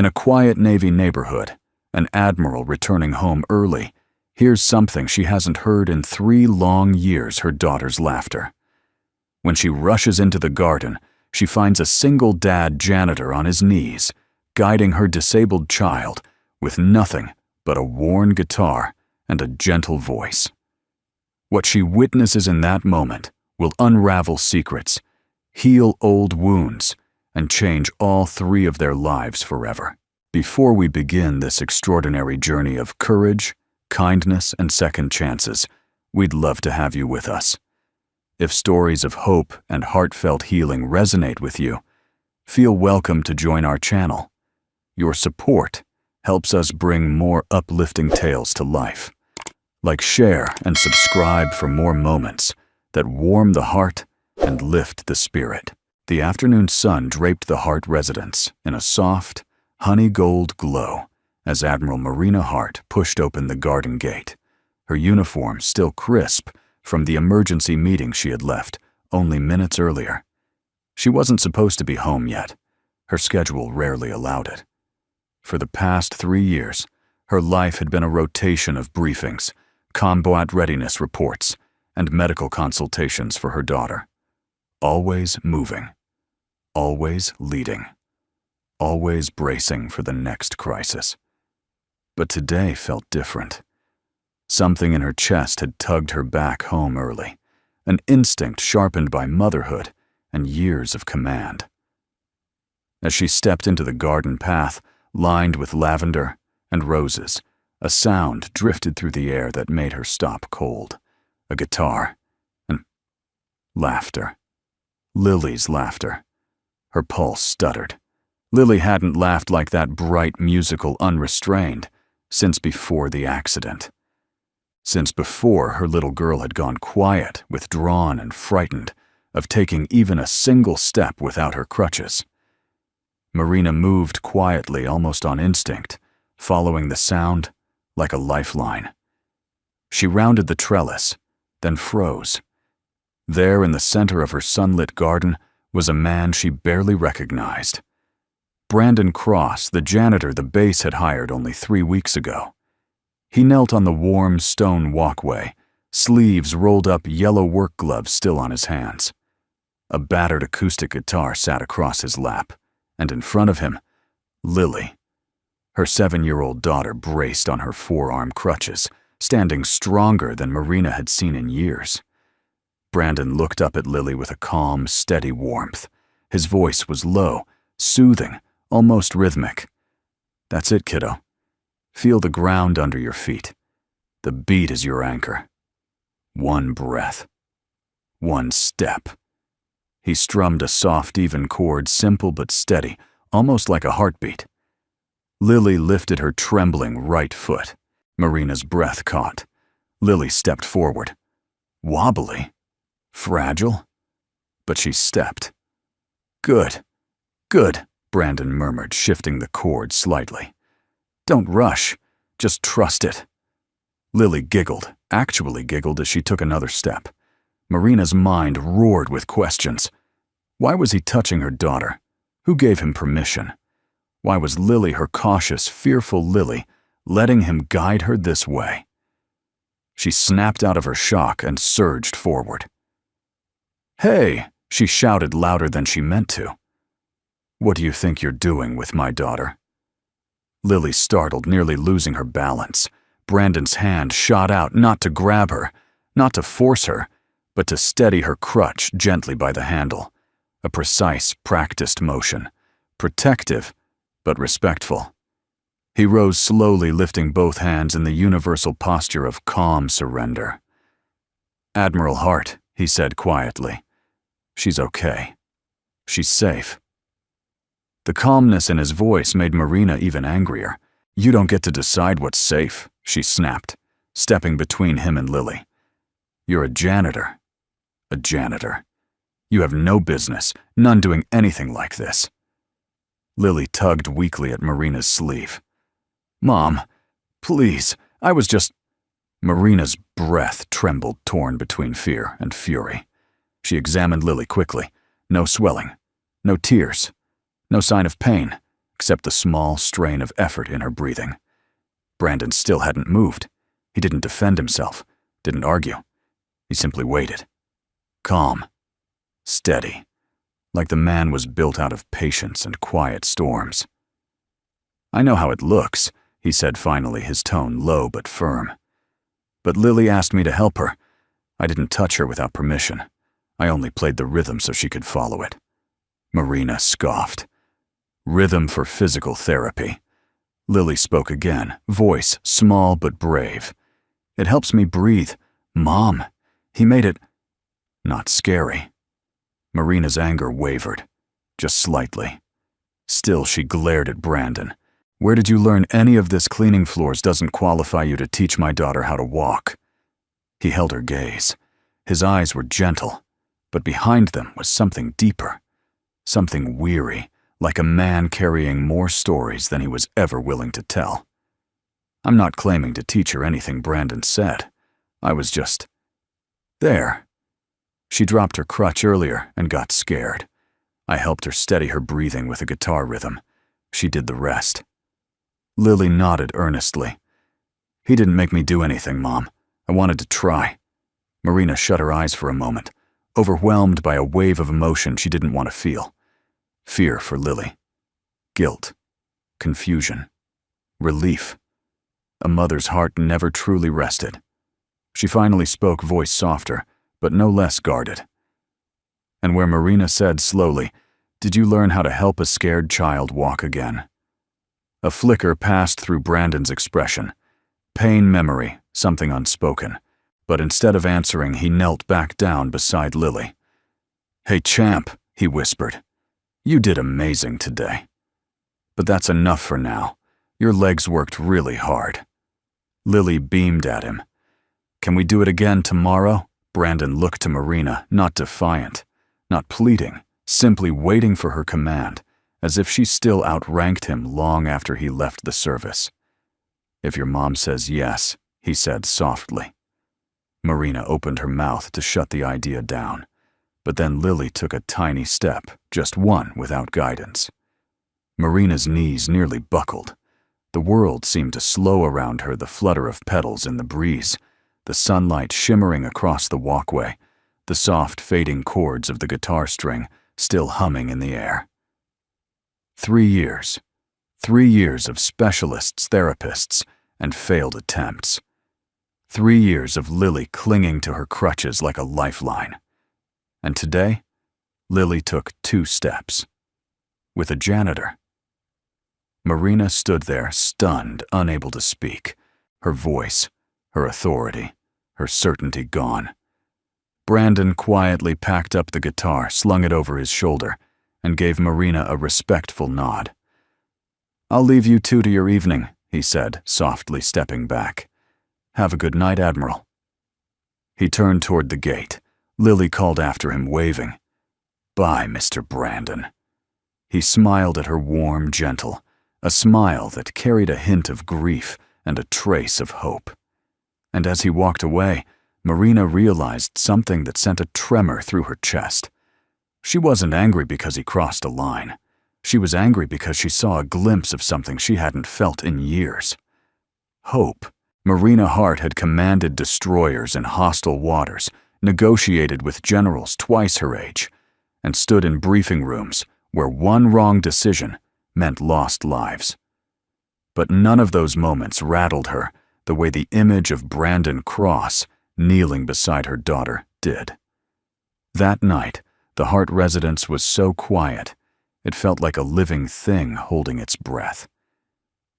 In a quiet Navy neighborhood, an admiral returning home early hears something she hasn't heard in 3 long years: her daughter's laughter. When she rushes into the garden, she finds a single-dad janitor on his knees, guiding her disabled child with nothing but a worn guitar and a gentle voice. What she witnesses in that moment will unravel secrets, heal old wounds, and change all 3 of their lives forever. Before we begin this extraordinary journey of courage, kindness, and second chances, we'd love to have you with us. If stories of hope and heartfelt healing resonate with you, feel welcome to join our channel. Your support helps us bring more uplifting tales to life. Like, share, and subscribe for more moments that warm the heart and lift the spirit. The afternoon sun draped the Hart residence in a soft, honey gold glow as Admiral Marina Hart pushed open the garden gate, her uniform still crisp from the emergency meeting she had left only minutes earlier. She wasn't supposed to be home yet. Her schedule rarely allowed it. For the past 3 years, her life had been a rotation of briefings, combat readiness reports, and medical consultations for her daughter. Always moving, always leading, always bracing for the next crisis. But today felt different. Something in her chest had tugged her back home early, an instinct sharpened by motherhood and years of command. As she stepped into the garden path, lined with lavender and roses, a sound drifted through the air that made her stop cold. A guitar and laughter. Lily's laughter. Her pulse stuttered. Lily hadn't laughed like that bright, musical, unrestrained since before the accident. Since before her little girl had gone quiet, withdrawn, and frightened of taking even a single step without her crutches. Marina moved quietly, almost on instinct, following the sound like a lifeline. She rounded the trellis, then froze. There in the center of her sunlit garden was a man she barely recognized. Brandon Cross, the janitor the base had hired only 3 weeks ago. He knelt on the warm stone walkway, sleeves rolled up, yellow work gloves still on his hands. A battered acoustic guitar sat across his lap, and in front of him, Lily. Her 7-year-old daughter braced on her forearm crutches, standing stronger than Marina had seen in years. Brandon looked up at Lily with a calm, steady warmth. His voice was low, soothing, almost rhythmic. "That's it, kiddo. Feel the ground under your feet. The beat is your anchor. One breath. One step." He strummed a soft, even chord, simple but steady, almost like a heartbeat. Lily lifted her trembling right foot. Marina's breath caught. Lily stepped forward. Wobbly. Fragile. But she stepped. "Good. Good," Brandon murmured, shifting the chord slightly. "Don't rush. Just trust it." Lily giggled, actually giggled as she took another step. Marina's mind roared with questions. Why was he touching her daughter? Who gave him permission? Why was Lily, her cautious, fearful Lily, letting him guide her this way? She snapped out of her shock and surged forward. "Hey!" she shouted louder than she meant to. "What do you think you're doing with my daughter?" Lily startled, nearly losing her balance. Brandon's hand shot out, not to grab her, not to force her, but to steady her crutch gently by the handle. A precise, practiced motion. Protective, but respectful. He rose slowly, lifting both hands in the universal posture of calm surrender. "Admiral Hart," he said quietly. "She's okay. She's safe." The calmness in his voice made Marina even angrier. "You don't get to decide what's safe," she snapped, stepping between him and Lily. "You're a janitor. A janitor. You have no business, none doing anything like this." Lily tugged weakly at Marina's sleeve. "Mom, please, I was just—" Marina's breath trembled, torn between fear and fury. She examined Lily quickly. No swelling. No tears. No sign of pain. except the small strain of effort in her breathing. Brandon still hadn't moved. He didn't defend himself, didn't argue. He simply waited. Calm, steady, like the man was built out of patience and quiet storms. "I know how it looks," he said finally, his tone low but firm. "But Lily asked me to help her. I didn't touch her without permission. I only played the rhythm so she could follow it." Marina scoffed. "Rhythm for physical therapy." Lily spoke again, voice small but brave. "It helps me breathe. Mom, he made it not scary." Marina's anger wavered, just slightly. Still, she glared at Brandon. "Where did you learn any of this? Cleaning floors doesn't qualify you to teach my daughter how to walk." He held her gaze. His eyes were gentle, but behind them was something deeper, something weary, like a man carrying more stories than he was ever willing to tell. "I'm not claiming to teach her anything," Brandon said. "I was just there." She dropped her crutch earlier and got scared. I helped her steady her breathing with a guitar rhythm. She did the rest. Lily nodded earnestly. "He didn't make me do anything, Mom. I wanted to try." Marina shut her eyes for a moment, overwhelmed by a wave of emotion she didn't want to feel. Fear for Lily. Guilt. Confusion. Relief. A mother's heart never truly rested. She finally spoke, voice softer, but no less guarded. And where Marina said slowly, "Did you learn how to help a scared child walk again?" A flicker passed through Brandon's expression. Pain, memory, something unspoken. But instead of answering, he knelt back down beside Lily. "Hey, champ," he whispered. "You did amazing today. But that's enough for now. Your legs worked really hard." Lily beamed at him. "Can we do it again tomorrow?" Brandon looked to Marina, not defiant, not pleading, simply waiting for her command, as if she still outranked him long after he left the service. "If your mom says yes," he said softly. Marina opened her mouth to shut the idea down, but then Lily took a tiny step, just one without guidance. Marina's knees nearly buckled. The world seemed to slow around her, the flutter of petals in the breeze, the sunlight shimmering across the walkway, the soft fading chords of the guitar string still humming in the air. 3 years. 3 years of specialists, therapists, and failed attempts. 3 years of Lily clinging to her crutches like a lifeline. And today, Lily took 2 steps. With a janitor. Marina stood there, stunned, unable to speak, her voice, her authority, her certainty gone. Brandon quietly packed up the guitar, slung it over his shoulder, and gave Marina a respectful nod. "I'll leave you two to your evening," he said, softly stepping back. "Have a good night, Admiral." He turned toward the gate. Lily called after him, waving. "Bye, Mr. Brandon." He smiled at her, warm, gentle, a smile that carried a hint of grief and a trace of hope. And as he walked away, Marina realized something that sent a tremor through her chest. She wasn't angry because he crossed a line. She was angry because she saw a glimpse of something she hadn't felt in years. Hope. Marina Hart had commanded destroyers in hostile waters, negotiated with generals twice her age, and stood in briefing rooms where one wrong decision meant lost lives. But none of those moments rattled her the way the image of Brandon Cross kneeling beside her daughter did. That night, the Hart residence was so quiet, it felt like a living thing holding its breath.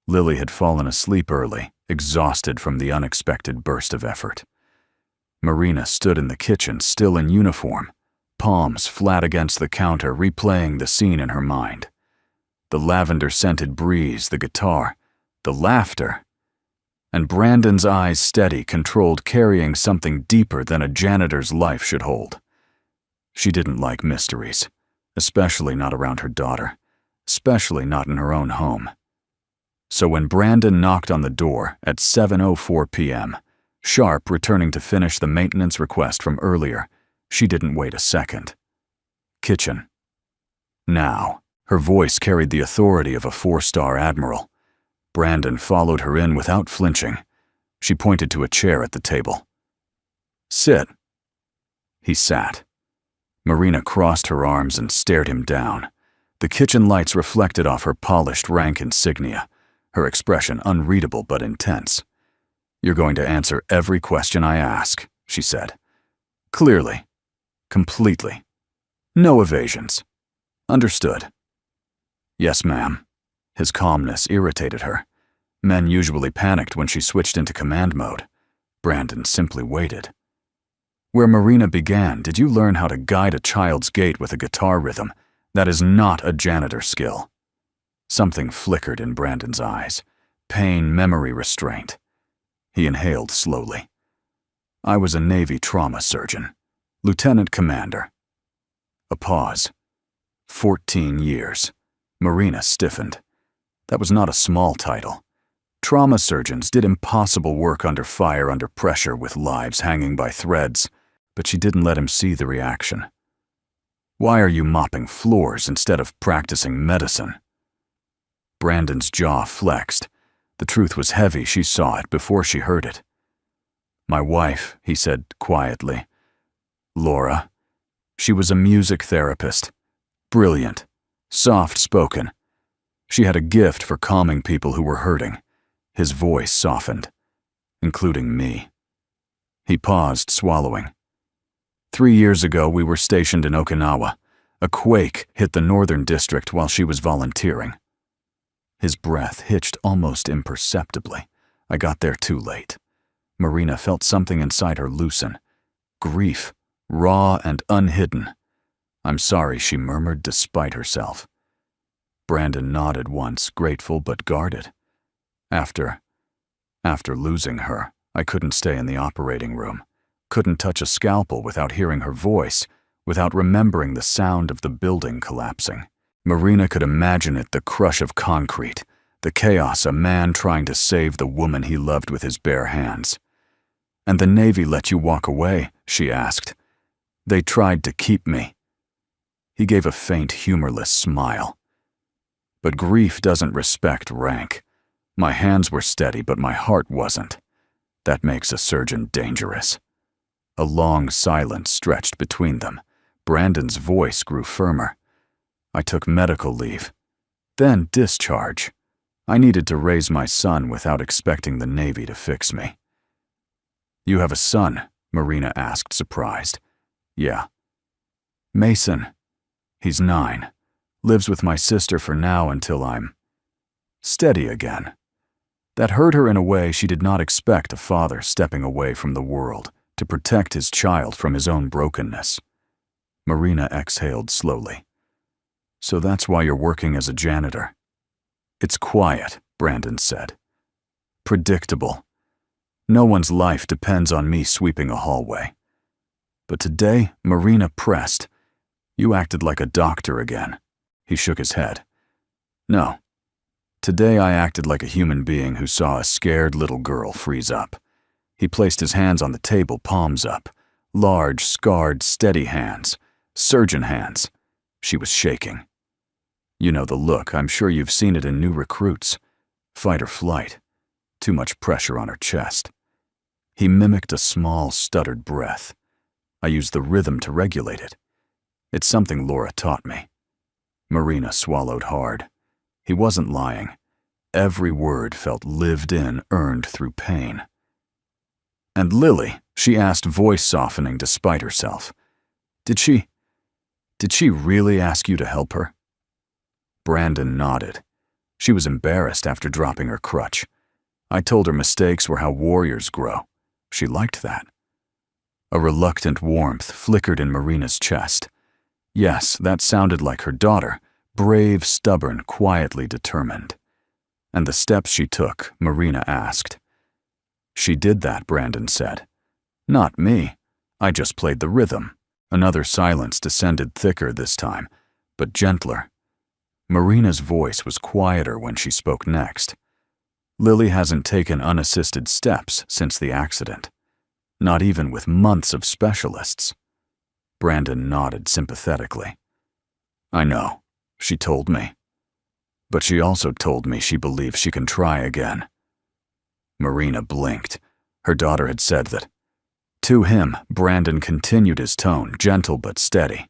Lily had fallen asleep early, exhausted from the unexpected burst of effort. Marina stood in the kitchen, still in uniform, palms flat against the counter, replaying the scene in her mind. The lavender-scented breeze, the guitar, the laughter, and Brandon's eyes steady, controlled, carrying something deeper than a janitor's life should hold. She didn't like mysteries, especially not around her daughter, especially not in her own home. So when Brandon knocked on the door at 7:04 p.m., sharp, returning to finish the maintenance request from earlier, she didn't wait a second. Kitchen. Now. Her voice carried the authority of a 4-star admiral. Brandon followed her in without flinching. She pointed to a chair at the table. "Sit." He sat. Marina crossed her arms and stared him down. The kitchen lights reflected off her polished rank insignia, her expression unreadable but intense. "You're going to answer every question I ask," she said. "Clearly. Completely. No evasions. Understood?" "Yes, ma'am." His calmness irritated her. Men usually panicked when she switched into command mode. Brandon simply waited. "Where Marina began, did you learn how to guide a child's gait with a guitar rhythm? That is not a janitor skill." Something flickered in Brandon's eyes. Pain, memory restraint. He inhaled slowly. "I was a Navy trauma surgeon. Lieutenant Commander." A pause. 14 years. Marina stiffened. That was not a small title. Trauma surgeons did impossible work under fire, under pressure, with lives hanging by threads, but she didn't let him see the reaction. "Why are you mopping floors instead of practicing medicine?" Brandon's jaw flexed. The truth was heavy. She saw it before she heard it. "My wife," he said quietly. "Laura. She was a music therapist. Brilliant. Soft-spoken. She had a gift for calming people who were hurting." His voice softened. "Including me." He paused, swallowing. 3 years ago, we were stationed in Okinawa. A quake hit the northern district while she was volunteering." His breath hitched almost imperceptibly. I got there too late. Marina felt something inside her loosen. Grief, raw and unhidden. "I'm sorry," she murmured despite herself. Brandon nodded once, grateful but guarded. After losing her, I couldn't stay in the operating room. Couldn't touch a scalpel without hearing her voice, without remembering the sound of the building collapsing. Marina could imagine it, the crush of concrete, the chaos, a man trying to save the woman he loved with his bare hands. "And the Navy let you walk away?" she asked. "They tried to keep me." He gave a faint, humorless smile. "But grief doesn't respect rank. My hands were steady, but my heart wasn't. That makes a surgeon dangerous." A long silence stretched between them. Brandon's voice grew firmer. "I took medical leave. Then discharge. I needed to raise my son without expecting the Navy to fix me." "You have a son?" Marina asked, surprised. "Yeah." "Mason. He's 9. Lives with my sister for now until I'm steady again." That hurt her in a way she did not expect, a father stepping away from the world to protect his child from his own brokenness. Marina exhaled slowly. "So that's why you're working as a janitor." "It's quiet," Brandon said. "Predictable. No one's life depends on me sweeping a hallway." But today, Marina pressed. "You acted like a doctor again." He shook his head. "No. Today I acted like a human being who saw a scared little girl freeze up." He placed his hands on the table, palms up. Large, scarred, steady hands. Surgeon hands. She was shaking. "You know the look. I'm sure you've seen it in new recruits. Fight or flight. Too much pressure on her chest." He mimicked a small, stuttered breath. "I use the rhythm to regulate it. It's something Laura taught me." Marina swallowed hard. He wasn't lying. Every word felt lived in, earned through pain. "And Lily?" she asked, voice softening despite herself. Did she really ask you to help her?" Brandon nodded. She was embarrassed after dropping her crutch. "I told her mistakes were how warriors grow." She liked that. A reluctant warmth flickered in Marina's chest. Yes, that sounded like her daughter, brave, stubborn, quietly determined. "And the steps she took?" Marina asked. "She did that," Brandon said. "Not me. I just played the rhythm." Another silence descended, thicker this time, but gentler. Marina's voice was quieter when she spoke next. "Lily hasn't taken unassisted steps since the accident. Not even with months of specialists." Brandon nodded sympathetically. "I know. she told me. But she also told me she believes she can try again. Marina blinked. Her daughter had said that. To him, Brandon continued his tone, gentle but steady.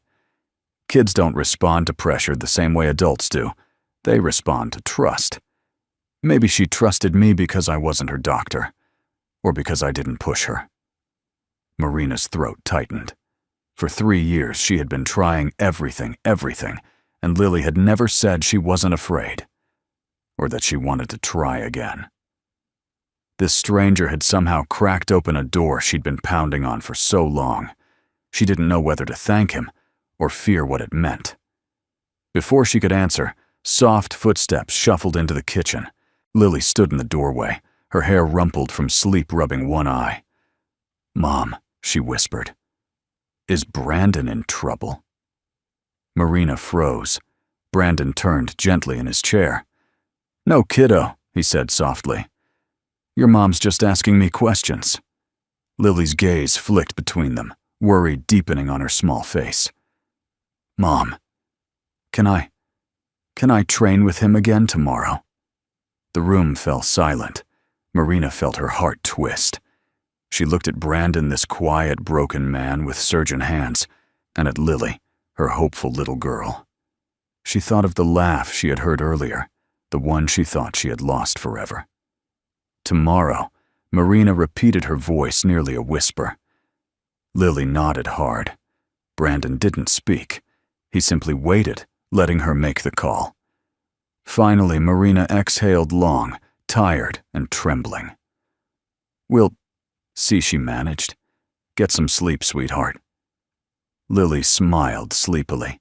Kids don't respond to pressure the same way adults do. They respond to trust. Maybe she trusted me because I wasn't her doctor, or because I didn't push her. Marina's throat tightened. For 3 years, she had been trying everything, and Lily had never said she wasn't afraid, or that she wanted to try again. This stranger had somehow cracked open a door she'd been pounding on for so long. She didn't know whether to thank him or fear what it meant. Before she could answer, soft footsteps shuffled into the kitchen. Lily stood in the doorway, her hair rumpled from sleep rubbing one eye. "Mom," she whispered. "Is Brandon in trouble?" Marina froze. Brandon turned gently in his chair. "No, kiddo," he said softly. "Your mom's just asking me questions." Lily's gaze flicked between them, worry deepening on her small face. "Mom, can I train with him again tomorrow?" The room fell silent. Marina felt her heart twist. She looked at Brandon, this quiet, broken man with surgeon hands, and at Lily, her hopeful little girl. She thought of the laugh she had heard earlier, the one she thought she had lost forever. "Tomorrow," Marina repeated, her voice nearly a whisper. Lily nodded hard. Brandon didn't speak. He simply waited, letting her make the call. Finally, Marina exhaled long, tired and trembling. "We'll see," she managed. "Get some sleep, sweetheart." Lily smiled sleepily.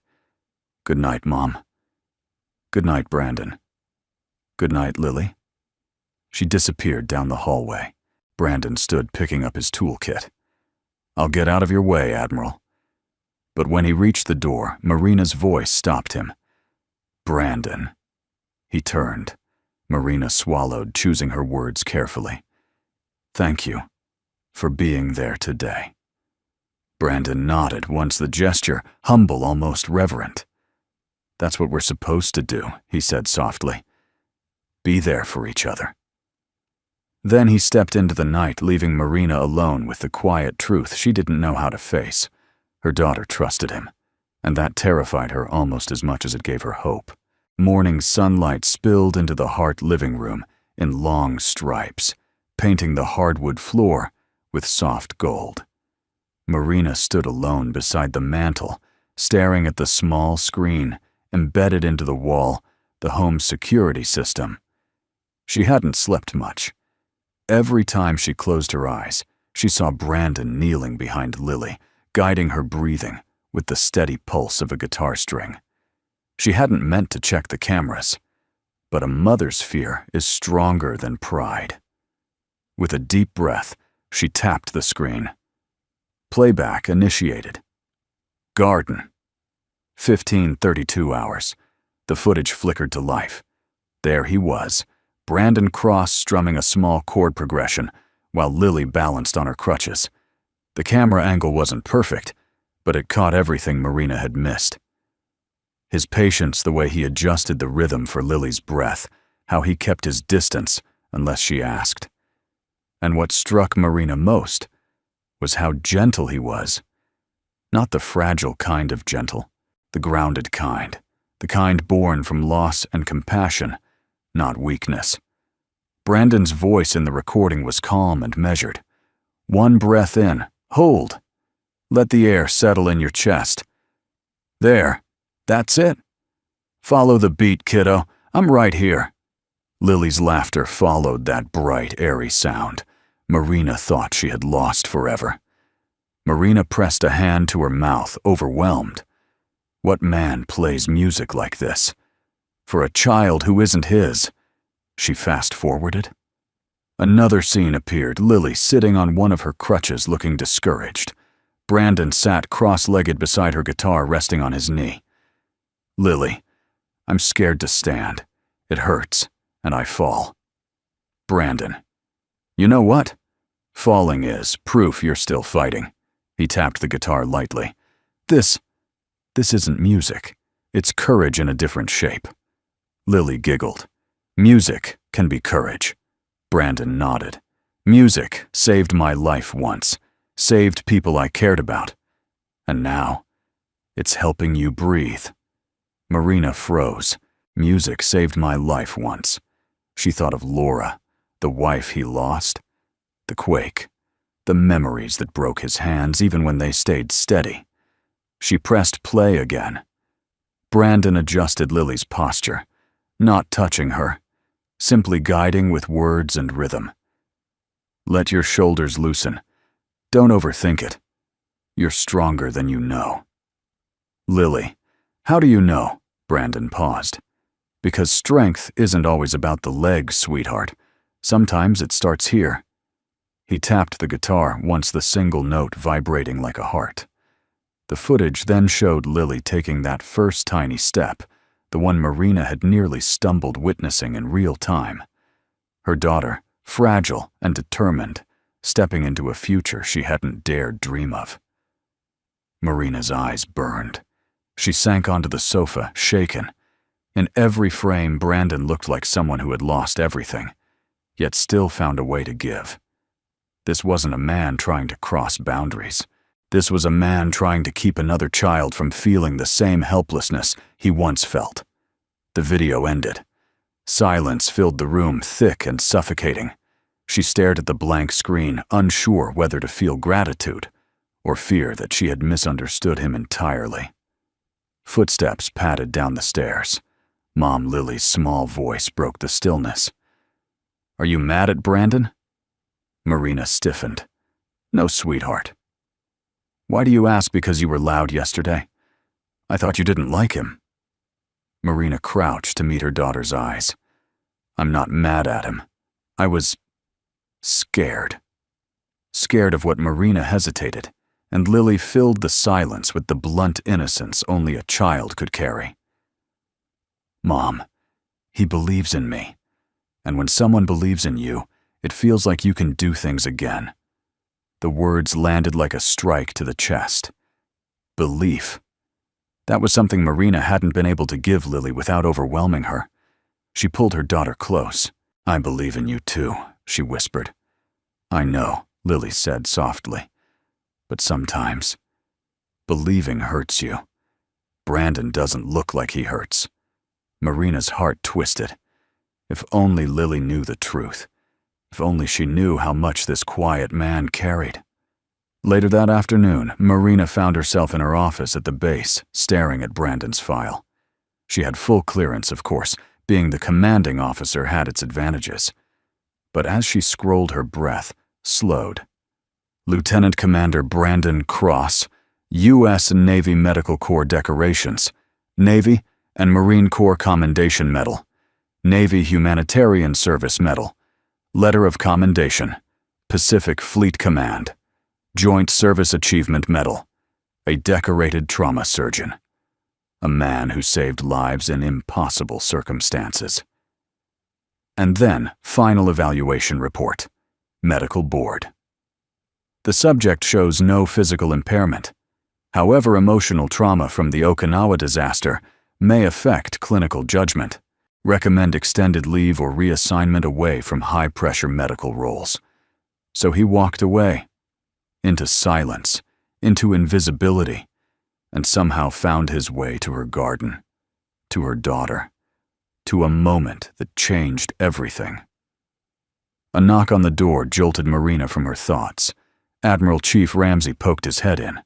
"Good night, Mom." "Good night, Brandon." "Good night, Lily." She disappeared down the hallway. Brandon stood picking up his toolkit. "I'll get out of your way, Admiral." But when he reached the door, Marina's voice stopped him. "Brandon." He turned. Marina swallowed, choosing her words carefully. "Thank you for being there today." Brandon nodded, once the gesture humble, almost reverent. "That's what we're supposed to do," he said softly. "Be there for each other." Then he stepped into the night, leaving Marina alone with the quiet truth she didn't know how to face. Her daughter trusted him, and that terrified her almost as much as it gave her hope. Morning sunlight spilled into the Hart living room in long stripes, painting the hardwood floor with soft gold. Marina stood alone beside the mantel, staring at the small screen embedded into the wall, the home's security system. She hadn't slept much. Every time she closed her eyes, she saw Brandon kneeling behind Lily, guiding her breathing with the steady pulse of a guitar string. She hadn't meant to check the cameras, but a mother's fear is stronger than pride. With a deep breath, she tapped the screen. Playback initiated. Garden. 15:32 hours. The footage flickered to life. There he was, Brandon Cross strumming a small chord progression, while Lily balanced on her crutches. The camera angle wasn't perfect, but it caught everything Marina had missed. His patience, the way he adjusted the rhythm for Lily's breath, how he kept his distance unless she asked. And what struck Marina most was how gentle he was. Not the fragile kind of gentle, the grounded kind, the kind born from loss and compassion, not weakness. Brandon's voice in the recording was calm and measured. One breath in, hold. Let the air settle in your chest. There, that's it. Follow the beat, kiddo. I'm right here. Lily's laughter followed that bright, airy sound. Marina thought she had lost forever. Marina pressed a hand to her mouth, overwhelmed. What man plays music like this? For a child who isn't his. She fast-forwarded. Another scene appeared, Lily sitting on one of her crutches looking discouraged. Brandon sat cross-legged beside her guitar, resting on his knee. "Lily, I'm scared to stand. It hurts, and I fall." Brandon, "You know what? Falling is proof you're still fighting." He tapped the guitar lightly. This isn't music. It's courage in a different shape. Lily giggled. Music can be courage. Brandon nodded. Music saved my life once, saved people I cared about. And now, it's helping you breathe. Marina froze. Music saved my life once. She thought of Laura, the wife he lost, the quake, the memories that broke his hands even when they stayed steady. She pressed play again. Brandon adjusted Lily's posture, not touching her, simply guiding with words and rhythm. Let your shoulders loosen. Don't overthink it. You're stronger than you know. Lily, how do you know? Brandon paused. Because strength isn't always about the legs, sweetheart. Sometimes it starts here. He tapped the guitar, once the single note vibrating like a heart. The footage then showed Lily taking that first tiny step, the one Marina had nearly stumbled witnessing in real time. Her daughter, fragile and determined, stepping into a future she hadn't dared dream of. Marina's eyes burned. She sank onto the sofa, shaken. In every frame, Brandon looked like someone who had lost everything, yet still found a way to give. This wasn't a man trying to cross boundaries. This was a man trying to keep another child from feeling the same helplessness he once felt. The video ended. Silence filled the room, thick and suffocating. She stared at the blank screen, unsure whether to feel gratitude or fear that she had misunderstood him entirely. Footsteps padded down the stairs. Mom Lily's small voice broke the stillness. Are you mad at Brandon? Marina stiffened. No, sweetheart. Why do you ask? Because you were loud yesterday? I thought you didn't like him. Marina crouched to meet her daughter's eyes. I'm not mad at him. I was scared. Scared of what Marina hesitated, and Lily filled the silence with the blunt innocence only a child could carry. Mom, he believes in me. And when someone believes in you, it feels like you can do things again. The words landed like a strike to the chest. Belief. That was something Marina hadn't been able to give Lily without overwhelming her. She pulled her daughter close. I believe in you too, she whispered. I know, Lily said softly. But sometimes, believing hurts you. Brandon doesn't look like he hurts. Marina's heart twisted. If only Lily knew the truth. If only she knew how much this quiet man carried. Later that afternoon, Marina found herself in her office at the base, staring at Brandon's file. She had full clearance, of course. Being the commanding officer had its advantages. But as she scrolled, her breath slowed. Lieutenant Commander Brandon Cross, U.S. Navy Medical Corps decorations, Navy and Marine Corps Commendation Medal, Navy Humanitarian Service Medal, Letter of Commendation, Pacific Fleet Command, Joint Service Achievement Medal, a decorated trauma surgeon, a man who saved lives in impossible circumstances. And then, final evaluation report, Medical Board. The subject shows no physical impairment. However, emotional trauma from the Okinawa disaster may affect clinical judgment. Recommend extended leave or reassignment away from high-pressure medical roles. So he walked away, into silence, into invisibility, and somehow found his way to her garden, to her daughter, to a moment that changed everything. A knock on the door jolted Marina from her thoughts. Admiral Chief Ramsey poked his head in.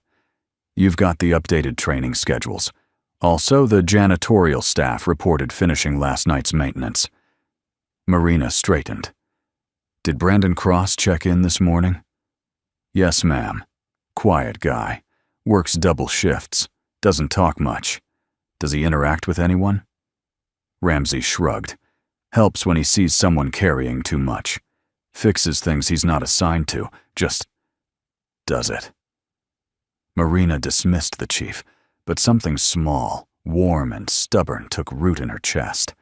You've got the updated training schedules. Also, the janitorial staff reported finishing last night's maintenance. Marina straightened. Did Brandon Cross check in this morning? Yes, ma'am. Quiet guy. Works double shifts. Doesn't talk much. Does he interact with anyone? Ramsey shrugged. Helps when he sees someone carrying too much. Fixes things he's not assigned to. Just does it. Marina dismissed the chief, but something small, warm, and stubborn took root in her chest.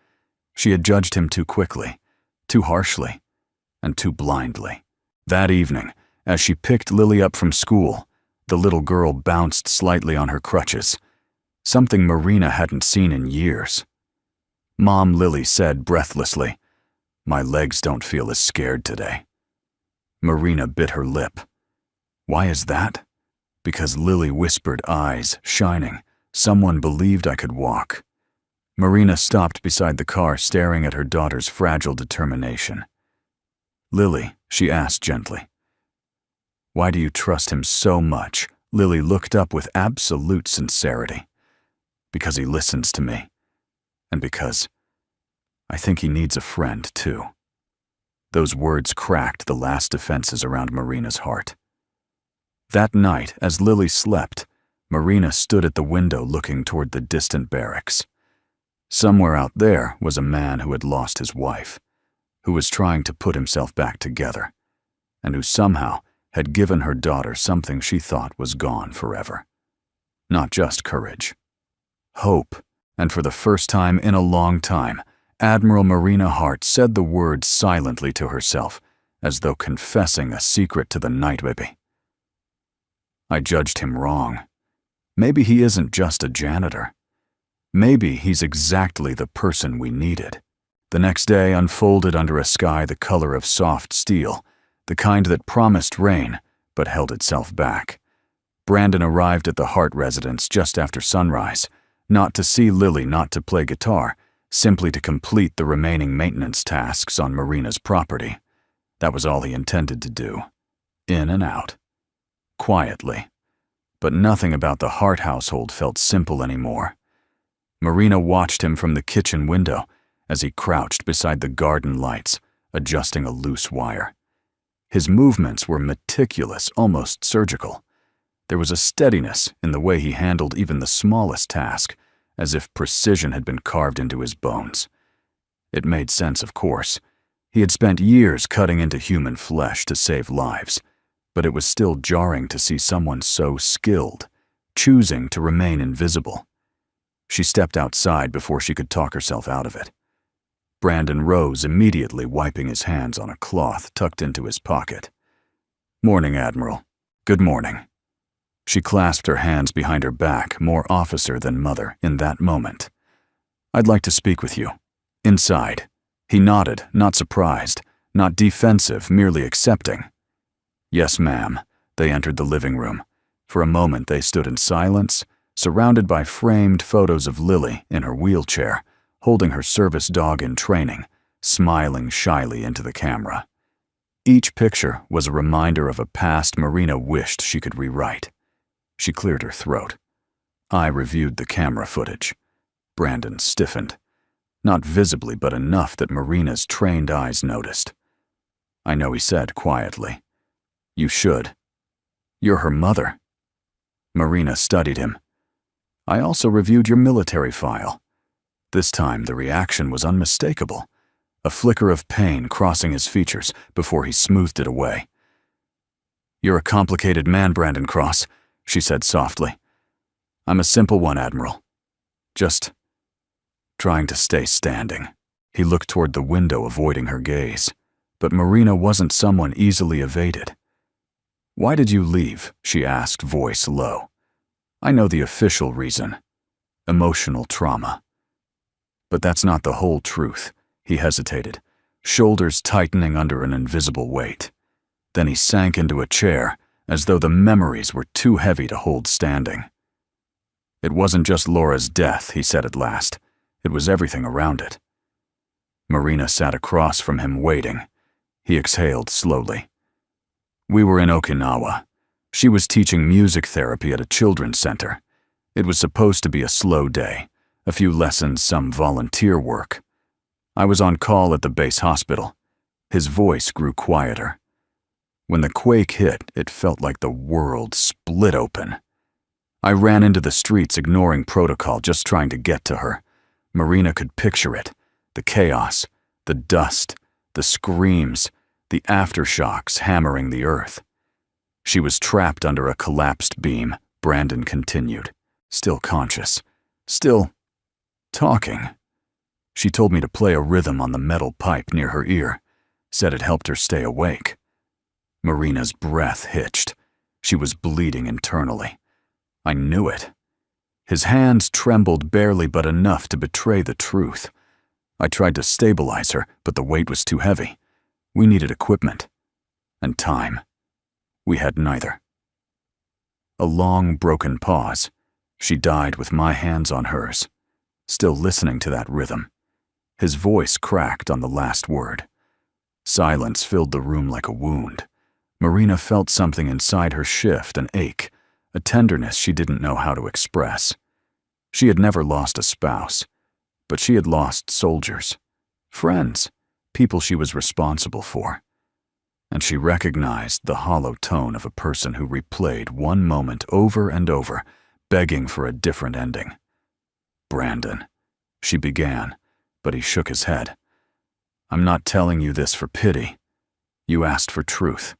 She had judged him too quickly, too harshly, and too blindly. That evening, as she picked Lily up from school, the little girl bounced slightly on her crutches. something Marina hadn't seen in years. Mom Lily said breathlessly, "My legs don't feel as scared today." Marina bit her lip. Why is that? Because Lily whispered, eyes shining, "Someone believed I could walk." Marina stopped beside the car, staring at her daughter's fragile determination. "Lily," she asked gently, "why do you trust him so much?" Lily looked up with absolute sincerity. "Because he listens to me. And because I think he needs a friend, too." Those words cracked the last defenses around Marina's heart. That night, as Lily slept, Marina stood at the window looking toward the distant barracks. Somewhere out there was a man who had lost his wife, who was trying to put himself back together, and who somehow had given her daughter something she thought was gone forever. Not just courage. Hope. And for the first time in a long time, Admiral Marina Hart said the words silently to herself, as though confessing a secret to the night baby. "I judged him wrong. Maybe he isn't just a janitor. Maybe he's exactly the person we needed." The next day unfolded under a sky the color of soft steel, the kind that promised rain but held itself back. Brandon arrived at the Hart residence just after sunrise, not to see Lily, not to play guitar, simply to complete the remaining maintenance tasks on Marina's property. That was all he intended to do. In and out. Quietly. But nothing about the Hart household felt simple anymore. Marina watched him from the kitchen window as he crouched beside the garden lights, adjusting a loose wire. His movements were meticulous, almost surgical. There was a steadiness in the way he handled even the smallest task, as if precision had been carved into his bones. It made sense, of course. He had spent years cutting into human flesh to save lives, but it was still jarring to see someone so skilled, choosing to remain invisible. She stepped outside before she could talk herself out of it. Brandon rose immediately, wiping his hands on a cloth tucked into his pocket. "Morning, Admiral. Good morning." She clasped her hands behind her back, more officer than mother in that moment. "I'd like to speak with you. Inside." He nodded, not surprised, not defensive, merely accepting. "Yes, ma'am." They entered the living room. For a moment they stood in silence, surrounded by framed photos of Lily in her wheelchair, holding her service dog in training, smiling shyly into the camera. Each picture was a reminder of a past Marina wished she could rewrite. She cleared her throat. I reviewed the camera footage. Brandon stiffened. Not visibly, but enough that Marina's trained eyes noticed. "I know," he said quietly. "You should. You're her mother." Marina studied him. "I also reviewed your military file." This time the reaction was unmistakable, a flicker of pain crossing his features before he smoothed it away. "You're a complicated man, Brandon Cross," she said softly. "I'm a simple one, Admiral. Just trying to stay standing." He looked toward the window, avoiding her gaze. But Marina wasn't someone easily evaded. "Why did you leave?" she asked, voice low. "I know the official reason. Emotional trauma. But that's not the whole truth." He hesitated, shoulders tightening under an invisible weight. Then he sank into a chair, as though the memories were too heavy to hold standing. "It wasn't just Laura's death," he said at last. "It was everything around it." Marina sat across from him, waiting. He exhaled slowly. "We were in Okinawa. She was teaching music therapy at a children's center. It was supposed to be a slow day, a few lessons, some volunteer work. I was on call at the base hospital." His voice grew quieter. "When the quake hit, it felt like the world split open. I ran into the streets, ignoring protocol, just trying to get to her. Marina could picture it, the chaos, the dust, the screams, the aftershocks hammering the earth. She was trapped under a collapsed beam," Brandon continued, still conscious, still talking. "She told me to play a rhythm on the metal pipe near her ear, said it helped her stay awake." Marina's breath hitched. She was bleeding internally. "I knew it." His hands trembled barely but enough to betray the truth. I tried to stabilize her, but the weight was too heavy. We needed equipment. And time. We had neither. A long, broken pause. She died with my hands on hers, still listening to that rhythm. His voice cracked on the last word. Silence filled the room like a wound. Marina felt something inside her shift, an ache, a tenderness she didn't know how to express. She had never lost a spouse, but she had lost soldiers, friends, people she was responsible for. And she recognized the hollow tone of a person who replayed one moment over and over, begging for a different ending. "Brandon," she began, but he shook his head. "I'm not telling you this for pity. You asked for truth."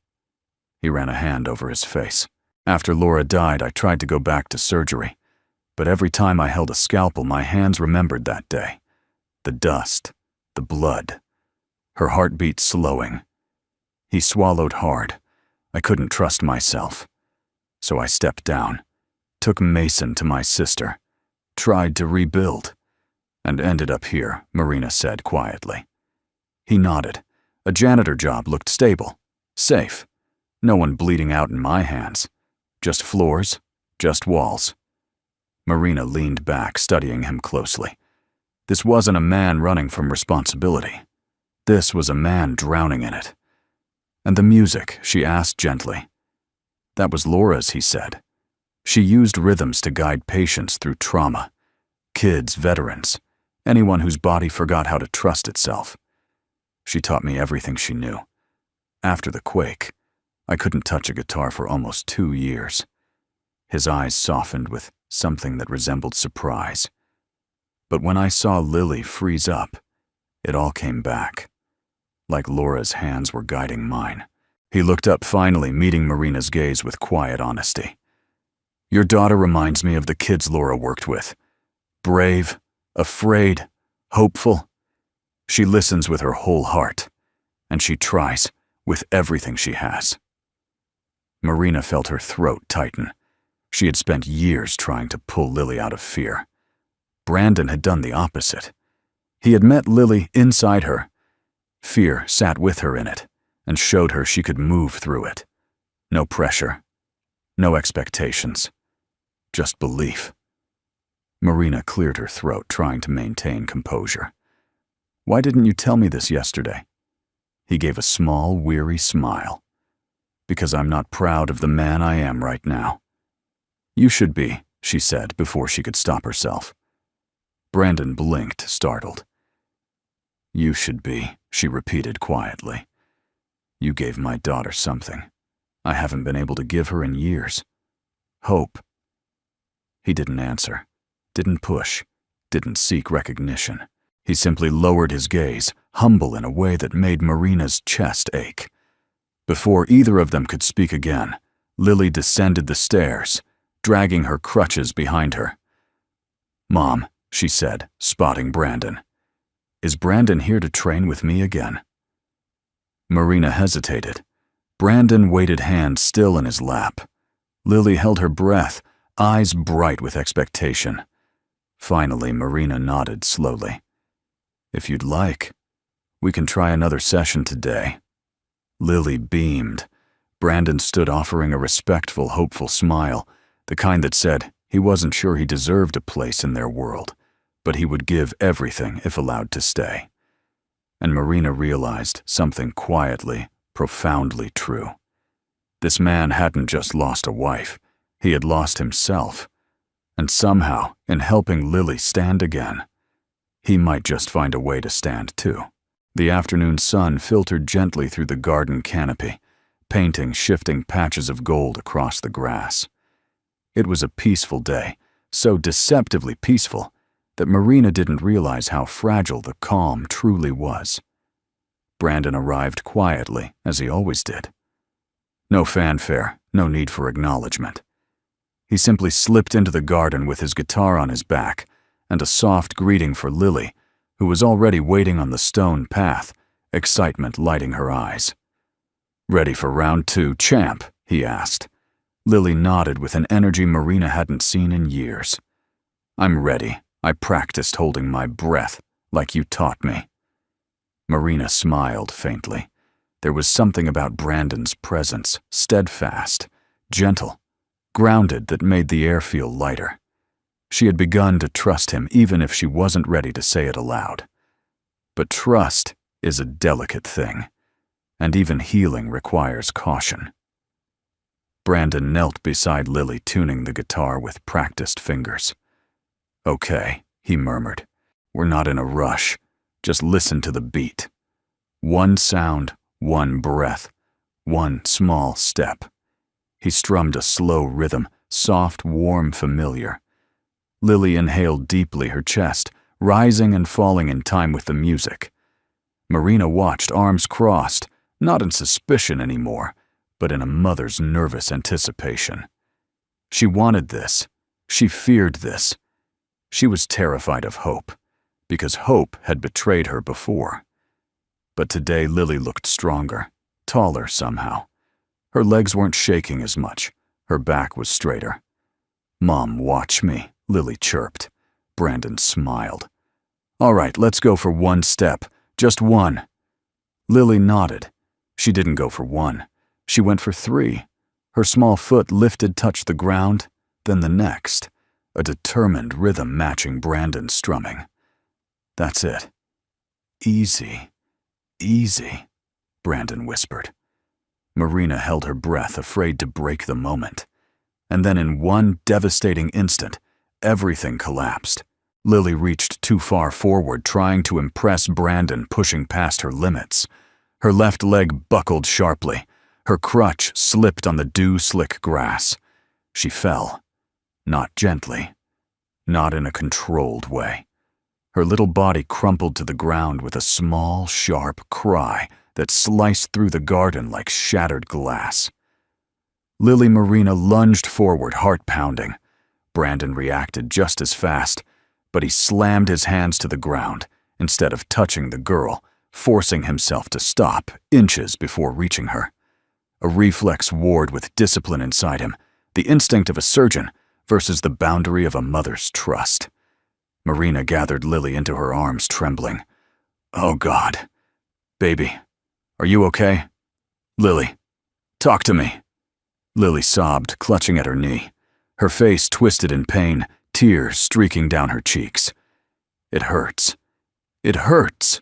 He ran a hand over his face. "After Laura died, I tried to go back to surgery, but every time I held a scalpel, my hands remembered that day. The dust, the blood, her heartbeat slowing." He swallowed hard. I couldn't trust myself. So I stepped down, took Mason to my sister, tried to rebuild, and ended up here, Marina said quietly. He nodded. A janitor job looked stable, safe. No one bleeding out in my hands. Just floors, just walls. Marina leaned back, studying him closely. This wasn't a man running from responsibility. This was a man drowning in it. "And the music?" she asked gently. "That was Laura's," he said. "She used rhythms to guide patients through trauma. Kids, veterans, anyone whose body forgot how to trust itself. She taught me everything she knew. After the quake, I couldn't touch a guitar for almost 2 years." His eyes softened with something that resembled surprise. "But when I saw Lily freeze up, it all came back. Like Laura's hands were guiding mine." He looked up finally, meeting Marina's gaze with quiet honesty. "Your daughter reminds me of the kids Laura worked with. Brave, afraid, hopeful. She listens with her whole heart, and she tries with everything she has." Marina felt her throat tighten. She had spent years trying to pull Lily out of fear. Brandon had done the opposite. He had met Lily inside her. Fear sat with her in it and showed her she could move through it. No pressure, no expectations, just belief. Marina cleared her throat, trying to maintain composure. "Why didn't you tell me this yesterday?" He gave a small, weary smile. "Because I'm not proud of the man I am right now." "You should be," she said before she could stop herself. Brandon blinked, startled. "You should be," she repeated quietly. "You gave my daughter something I haven't been able to give her in years. Hope." He didn't answer, didn't push, didn't seek recognition. He simply lowered his gaze, humble in a way that made Marina's chest ache. Before either of them could speak again, Lily descended the stairs, dragging her crutches behind her. "Mom," she said, spotting Brandon. "Is Brandon here to train with me again?" Marina hesitated. Brandon waited, hands still in his lap. Lily held her breath, eyes bright with expectation. Finally, Marina nodded slowly. "If you'd like, we can try another session today." Lily beamed. Brandon stood, offering a respectful, hopeful smile, the kind that said he wasn't sure he deserved a place in their world, but he would give everything if allowed to stay. And Marina realized something quietly, profoundly true. This man hadn't just lost a wife, he had lost himself. And somehow, in helping Lily stand again, he might just find a way to stand too. The afternoon sun filtered gently through the garden canopy, painting shifting patches of gold across the grass. It was a peaceful day, so deceptively peaceful that Marina didn't realize how fragile the calm truly was. Brandon arrived quietly, as he always did. No fanfare, no need for acknowledgement. He simply slipped into the garden with his guitar on his back and a soft greeting for Lily, who was already waiting on the stone path, excitement lighting her eyes. "Ready for round 2, champ?" he asked. Lily nodded with an energy Marina hadn't seen in years. I'm ready. I practiced holding my breath, like you taught me." Marina smiled faintly. There was something about Brandon's presence, steadfast, gentle, grounded, that made the air feel lighter. She had begun to trust him even if she wasn't ready to say it aloud. But trust is a delicate thing, and even healing requires caution. Brandon knelt beside Lily, tuning the guitar with practiced fingers. "Okay," he murmured. "We're not in a rush. Just listen to the beat. One sound, one breath, one small step." He strummed a slow rhythm, soft, warm, familiar. Lily inhaled deeply, her chest rising and falling in time with the music. Marina watched, arms crossed, not in suspicion anymore, but in a mother's nervous anticipation. She wanted this. She feared this. She was terrified of Hope, because Hope had betrayed her before. But today Lily looked stronger, taller somehow. Her legs weren't shaking as much. Her back was straighter. "Mom, watch me," Lily chirped. Brandon smiled. "All right, let's go for one step. Just one." Lily nodded. She didn't go for one. She went for three. Her small foot lifted, touched the ground, then the next, a determined rhythm matching Brandon's strumming. "That's it. Easy, easy," Brandon whispered. Marina held her breath, afraid to break the moment. And then in one devastating instant, everything collapsed. Lily reached too far forward, trying to impress Brandon, pushing past her limits. Her left leg buckled sharply. Her crutch slipped on the dew-slick grass. She fell. Not gently. Not in a controlled way. Her little body crumpled to the ground with a small, sharp cry that sliced through the garden like shattered glass. Lily Marina lunged forward, heart pounding. Brandon reacted just as fast, but he slammed his hands to the ground instead of touching the girl, forcing himself to stop inches before reaching her. A reflex warred with discipline inside him, the instinct of a surgeon versus the boundary of a mother's trust. Marina gathered Lily into her arms, trembling. "Oh, God. Baby, are you okay? Lily, talk to me." Lily sobbed, clutching at her knee. Her face twisted in pain, tears streaking down her cheeks. "It hurts. It hurts."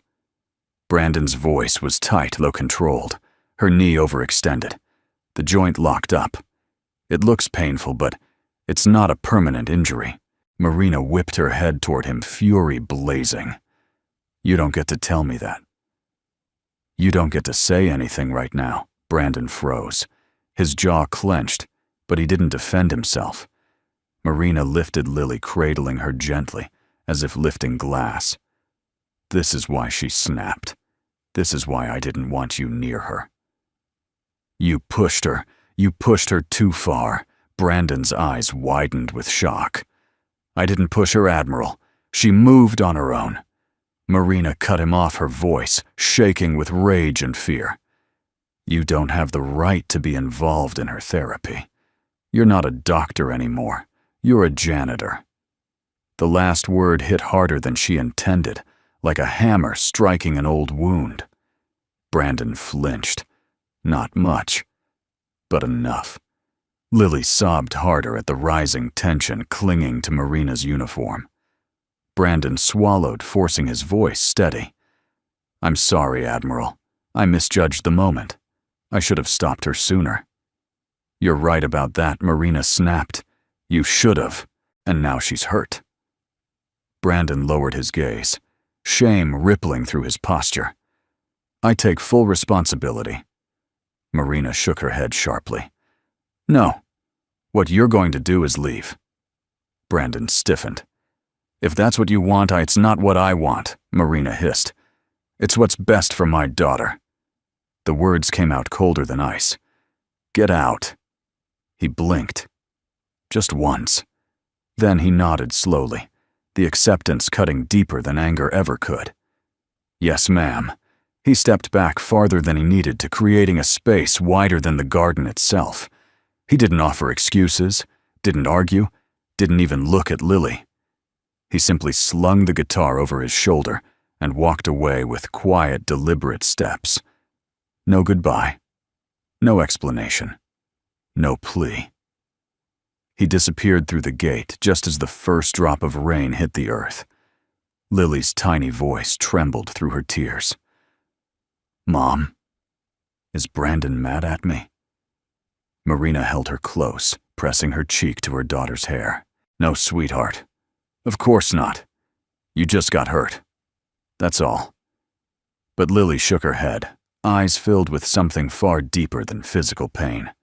Brandon's voice was tight, though controlled. Her knee overextended. The joint locked up. "It looks painful, but it's not a permanent injury." Marina whipped her head toward him, fury blazing. "You don't get to tell me that." "You don't get to say anything right now." Brandon froze. His jaw clenched, but he didn't defend himself. Marina lifted Lily, cradling her gently, as if lifting glass. "This is why she snapped. This is why I didn't want you near her." "You pushed her. You pushed her too far." Brandon's eyes widened with shock. "I didn't push her, Admiral. She moved on her own." Marina cut him off, her voice shaking with rage and fear. "You don't have the right to be involved in her therapy. You're not a doctor anymore. You're a janitor." The last word hit harder than she intended, like a hammer striking an old wound. Brandon flinched. Not much, but enough. Lily sobbed harder at the rising tension clinging to Marina's uniform. Brandon swallowed, forcing his voice steady. "I'm sorry, Admiral. I misjudged the moment. I should have stopped her sooner." "You're right about that," Marina snapped. "You should have, and now she's hurt." Brandon lowered his gaze, shame rippling through his posture. "I take full responsibility." Marina shook her head sharply. "No. What you're going to do is leave." Brandon stiffened. "If that's what you want, it's not what I want," Marina hissed. "It's what's best for my daughter." The words came out colder than ice. "Get out." He blinked. Just once. Then he nodded slowly, the acceptance cutting deeper than anger ever could. "Yes, ma'am." He stepped back farther than he needed to, creating a space wider than the garden itself. He didn't offer excuses, didn't argue, didn't even look at Lily. He simply slung the guitar over his shoulder and walked away with quiet, deliberate steps. No goodbye. No explanation. No plea. He disappeared through the gate just as the first drop of rain hit the earth. Lily's tiny voice trembled through her tears. "Mom, is Brandon mad at me?" Marina held her close, pressing her cheek to her daughter's hair. "No, sweetheart. Of course not. You just got hurt. That's all." But Lily shook her head, eyes filled with something far deeper than physical pain.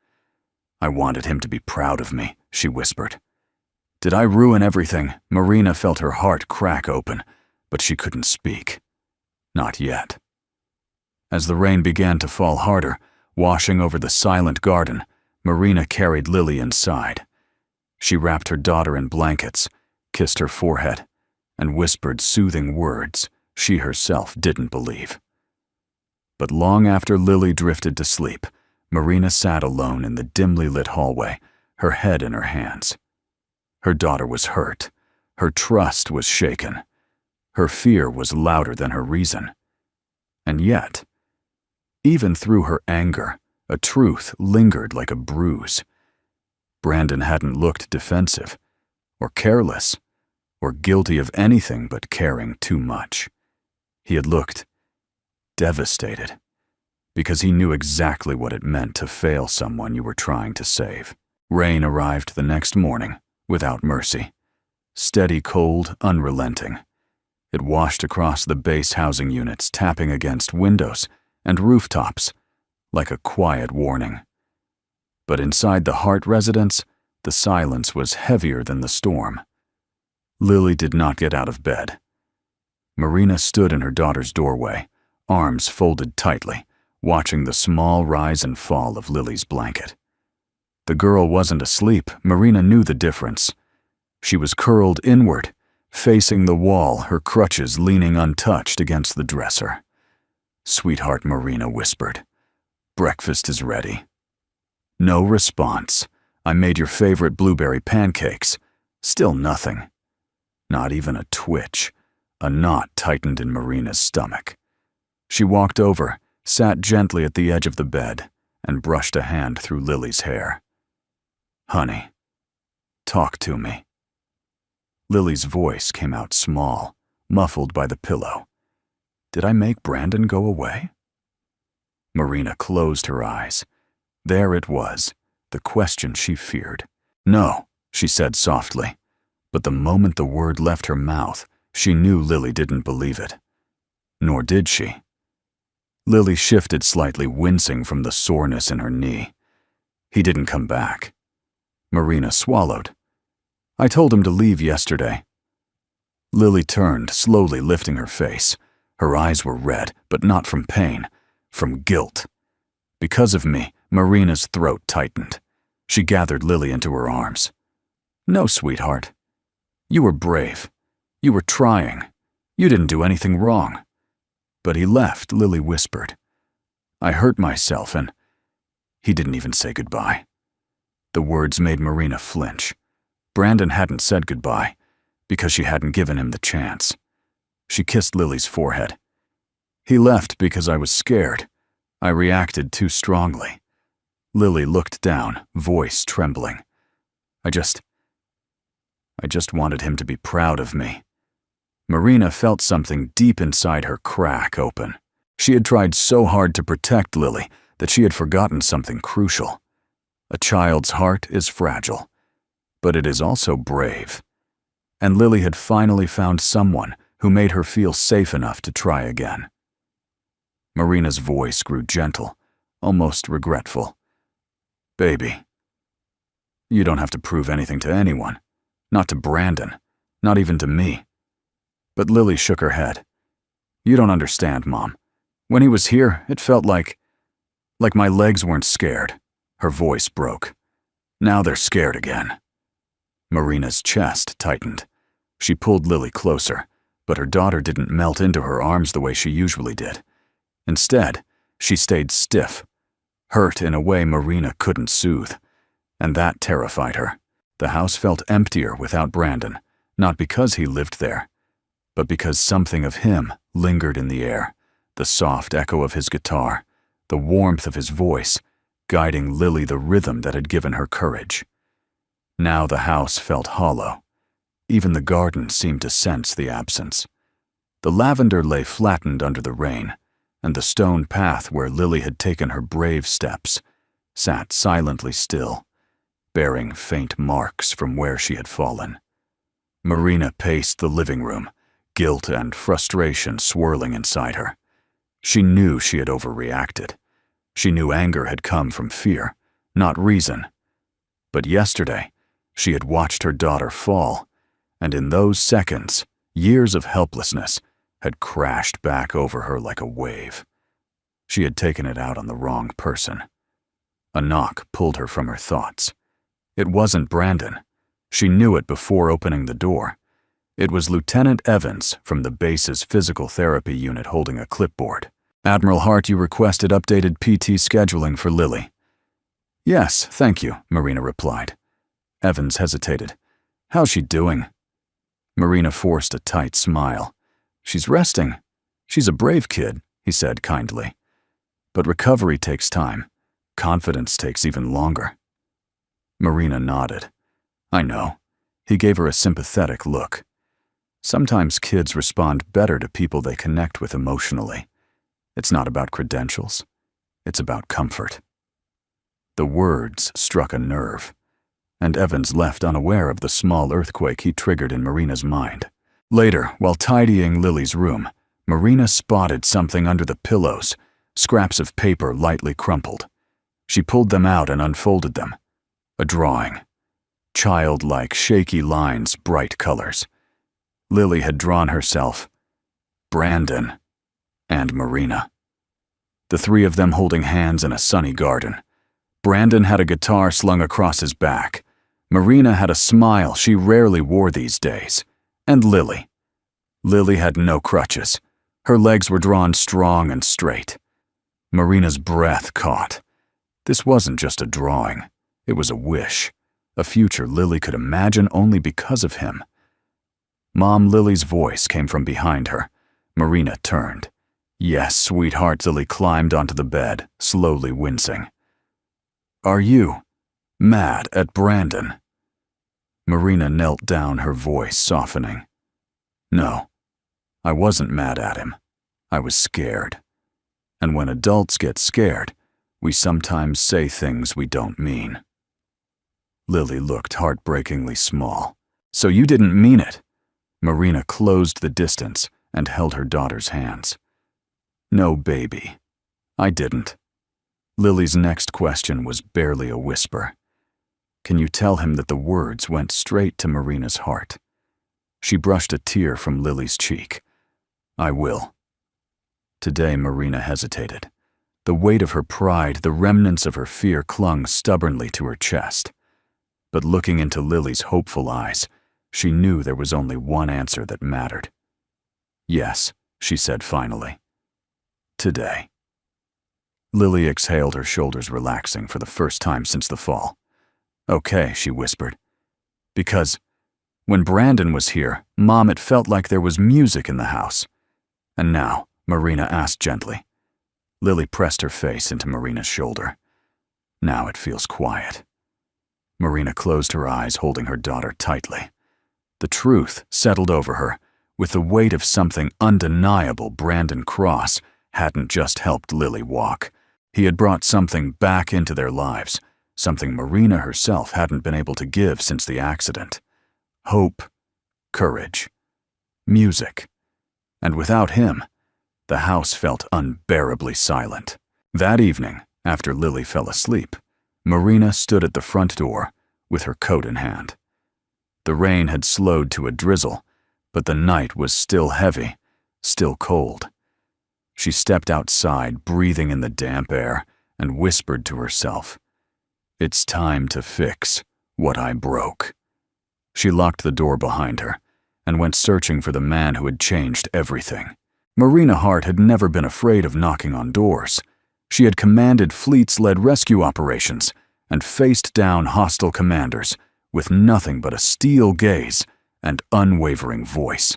"I wanted him to be proud of me," she whispered. "Did I ruin everything?" Marina felt her heart crack open, but she couldn't speak. Not yet. As the rain began to fall harder, washing over the silent garden, Marina carried Lily inside. She wrapped her daughter in blankets, kissed her forehead, and whispered soothing words she herself didn't believe. But long after Lily drifted to sleep, Marina sat alone in the dimly lit hallway, her head in her hands. Her daughter was hurt. Her trust was shaken. Her fear was louder than her reason. And yet, even through her anger, a truth lingered like a bruise. Brandon hadn't looked defensive, or careless, or guilty of anything but caring too much. He had looked devastated, because he knew exactly what it meant to fail someone you were trying to save. Rain arrived the next morning, without mercy. Steady cold, unrelenting. It washed across the base housing units, tapping against windows and rooftops, like a quiet warning. But inside the Hart residence, the silence was heavier than the storm. Lily did not get out of bed. Marina stood in her daughter's doorway, arms folded tightly, watching the small rise and fall of Lily's blanket. The girl wasn't asleep. Marina knew the difference. She was curled inward, facing the wall, her crutches leaning untouched against the dresser. "Sweetheart," Marina whispered, "breakfast is ready." No response. "I made your favorite blueberry pancakes." Still nothing. Not even a twitch. A knot tightened in Marina's stomach. She walked over, sat gently at the edge of the bed, and brushed a hand through Lily's hair. "Honey, talk to me." Lily's voice came out small, muffled by the pillow. "Did I make Brandon go away?" Marina closed her eyes. There it was, the question she feared. "No," she said softly, but the moment the word left her mouth, she knew Lily didn't believe it. Nor did she. Lily shifted slightly, wincing from the soreness in her knee. "He didn't come back." Marina swallowed. "I told him to leave yesterday." Lily turned, slowly lifting her face. Her eyes were red, but not from pain, from guilt. Because of me, Marina's throat tightened. She gathered Lily into her arms. "No, sweetheart. You were brave. You were trying. You didn't do anything wrong." "But he left," Lily whispered. "I hurt myself and—" He didn't even say goodbye. The words made Marina flinch. Brandon hadn't said goodbye, because she hadn't given him the chance. She kissed Lily's forehead. "He left because I was scared. I reacted too strongly." Lily looked down, voice trembling. I just wanted him to be proud of me." Marina felt something deep inside her crack open. She had tried so hard to protect Lily that she had forgotten something crucial. A child's heart is fragile, but it is also brave. And Lily had finally found someone who made her feel safe enough to try again. Marina's voice grew gentle, almost regretful. "Baby, you don't have to prove anything to anyone. Not to Brandon, not even to me." But Lily shook her head. "You don't understand, Mom. When he was here, it felt like my legs weren't scared." Her voice broke. "Now they're scared again." Marina's chest tightened. She pulled Lily closer, but her daughter didn't melt into her arms the way she usually did. Instead, she stayed stiff, hurt in a way Marina couldn't soothe, and that terrified her. The house felt emptier without Brandon, not because he lived there, but because something of him lingered in the air, the soft echo of his guitar, the warmth of his voice, guiding Lily the rhythm that had given her courage. Now the house felt hollow. Even the garden seemed to sense the absence. The lavender lay flattened under the rain, and the stone path where Lily had taken her brave steps sat silently still, bearing faint marks from where she had fallen. Marina paced the living room, guilt and frustration swirling inside her. She knew she had overreacted. She knew anger had come from fear, not reason. But yesterday, she had watched her daughter fall, and in those seconds, years of helplessness had crashed back over her like a wave. She had taken it out on the wrong person. A knock pulled her from her thoughts. It wasn't Brandon. She knew it before opening the door. It was Lieutenant Evans from the base's physical therapy unit holding a clipboard. "Admiral Hart, you requested updated PT scheduling for Lily." "Yes, thank you," Marina replied. Evans hesitated. "How's she doing?" Marina forced a tight smile. "She's resting. She's a brave kid," he said kindly. "But recovery takes time. Confidence takes even longer." Marina nodded. "I know." He gave her a sympathetic look. Sometimes kids respond better to people they connect with emotionally. It's not about credentials. It's about comfort. The words struck a nerve, and Evans left unaware of the small earthquake he triggered in Marina's mind. Later, while tidying Lily's room, Marina spotted something under the pillows, scraps of paper lightly crumpled. She pulled them out and unfolded them. A drawing. Childlike, shaky lines, bright colors. Lily had drawn herself, Brandon, and Marina. The three of them holding hands in a sunny garden. Brandon had a guitar slung across his back. Marina had a smile she rarely wore these days. And Lily. Lily had no crutches. Her legs were drawn strong and straight. Marina's breath caught. This wasn't just a drawing. It was a wish. A future Lily could imagine only because of him. Mom Lily's voice came from behind her. Marina turned. "Yes, sweetheart," Lily climbed onto the bed, slowly wincing. "Are you mad at Brandon?" Marina knelt down, her voice softening. "No, I wasn't mad at him. I was scared. And when adults get scared, we sometimes say things we don't mean." Lily looked heartbreakingly small. "So you didn't mean it?" Marina closed the distance and held her daughter's hands. "No, baby, I didn't." Lily's next question was barely a whisper. "Can you tell him that the words went straight to Marina's heart?" She brushed a tear from Lily's cheek. "I will." Today Marina hesitated. The weight of her pride, the remnants of her fear clung stubbornly to her chest. But looking into Lily's hopeful eyes, she knew there was only one answer that mattered. "Yes," she said finally. "Today." Lily exhaled, her shoulders relaxing for the first time since the fall. "Okay," she whispered. "Because when Brandon was here, Mom, it felt like there was music in the house. And now," Marina asked gently. Lily pressed her face into Marina's shoulder. "Now it feels quiet." Marina closed her eyes, holding her daughter tightly. The truth settled over her. With the weight of something undeniable, Brandon Cross hadn't just helped Lily walk. He had brought something back into their lives, something Marina herself hadn't been able to give since the accident. Hope, courage, music. And without him, the house felt unbearably silent. That evening, after Lily fell asleep, Marina stood at the front door with her coat in hand. The rain had slowed to a drizzle, but the night was still heavy, still cold. She stepped outside, breathing in the damp air, and whispered to herself, "It's time to fix what I broke." She locked the door behind her and went searching for the man who had changed everything. Marina Hart had never been afraid of knocking on doors. She had commanded fleets-led rescue operations and faced down hostile commanders with nothing but a steel gaze and unwavering voice.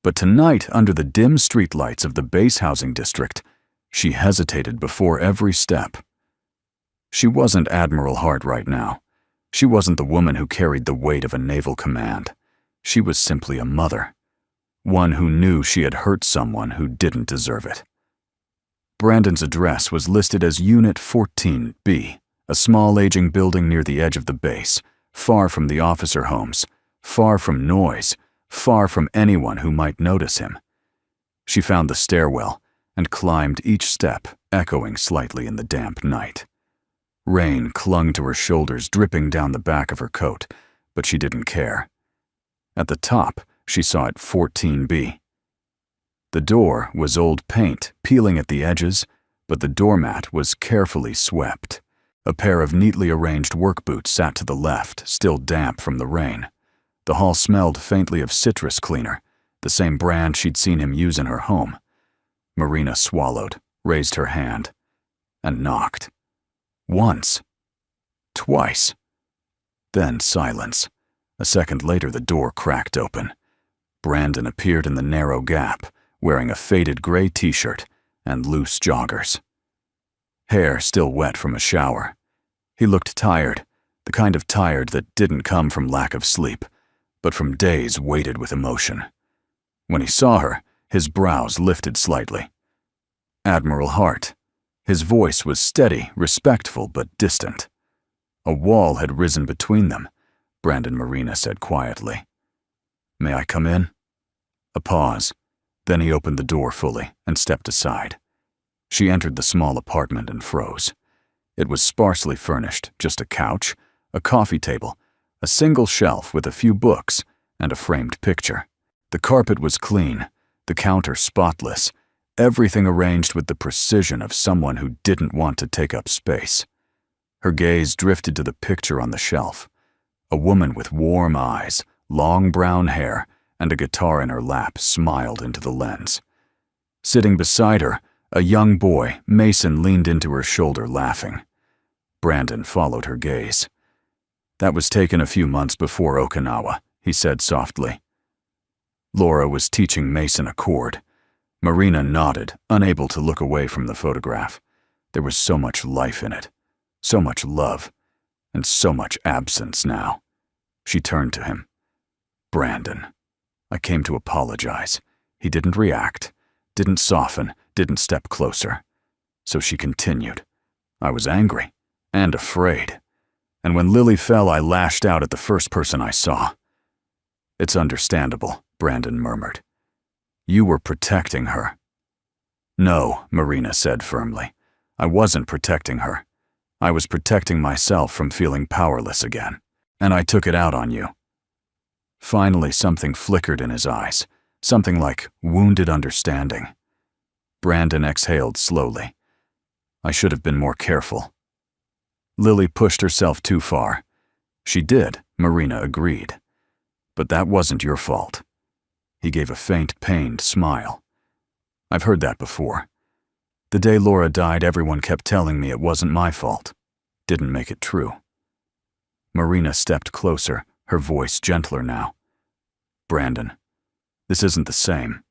But tonight, under the dim streetlights of the base housing district, she hesitated before every step. She wasn't Admiral Hart right now. She wasn't the woman who carried the weight of a naval command. She was simply a mother, one who knew she had hurt someone who didn't deserve it. Brandon's address was listed as Unit 14B, a small aging building near the edge of the base, far from the officer homes, far from noise, far from anyone who might notice him. She found the stairwell and climbed each step, echoing slightly in the damp night. Rain clung to her shoulders, dripping down the back of her coat, but she didn't care. At the top, she saw it 14B. The door was old paint, peeling at the edges, but the doormat was carefully swept. A pair of neatly arranged work boots sat to the left, still damp from the rain. The hall smelled faintly of citrus cleaner, the same brand she'd seen him use in her home. Marina swallowed, raised her hand, and knocked. Once. Twice. Then silence. A second later, the door cracked open. Brandon appeared in the narrow gap, wearing a faded gray t-shirt and loose joggers. Hair still wet from a shower. He looked tired, the kind of tired that didn't come from lack of sleep, but from days weighted with emotion. When he saw her, his brows lifted slightly. Admiral Hart. His voice was steady, respectful, but distant. A wall had risen between them, Brandon Marina said quietly. "May I come in?" A pause. Then he opened the door fully and stepped aside. She entered the small apartment and froze. It was sparsely furnished, just a couch, a coffee table, a single shelf with a few books, and a framed picture. The carpet was clean, the counter spotless, everything arranged with the precision of someone who didn't want to take up space. Her gaze drifted to the picture on the shelf. A woman with warm eyes, long brown hair, and a guitar in her lap smiled into the lens. Sitting beside her, a young boy, Mason, leaned into her shoulder laughing. Brandon followed her gaze. "That was taken a few months before Okinawa," he said softly. Laura was teaching Mason a chord. Marina nodded, unable to look away from the photograph. There was so much life in it, so much love, and so much absence now. She turned to him. "Brandon, I came to apologize." He didn't react, didn't soften, didn't step closer. So she continued. "I was angry and afraid. And when Lily fell, I lashed out at the first person I saw." "It's understandable," Brandon murmured. "You were protecting her." "No," Marina said firmly. "I wasn't protecting her. I was protecting myself from feeling powerless again. And I took it out on you." Finally, something flickered in his eyes, something like wounded understanding. Brandon exhaled slowly. "I should have been more careful." Lily pushed herself too far. "She did," Marina agreed. "But that wasn't your fault." He gave a faint, pained smile. "I've heard that before. The day Laura died, everyone kept telling me it wasn't my fault. Didn't make it true." Marina stepped closer, her voice gentler now. "Brandon, this isn't the same."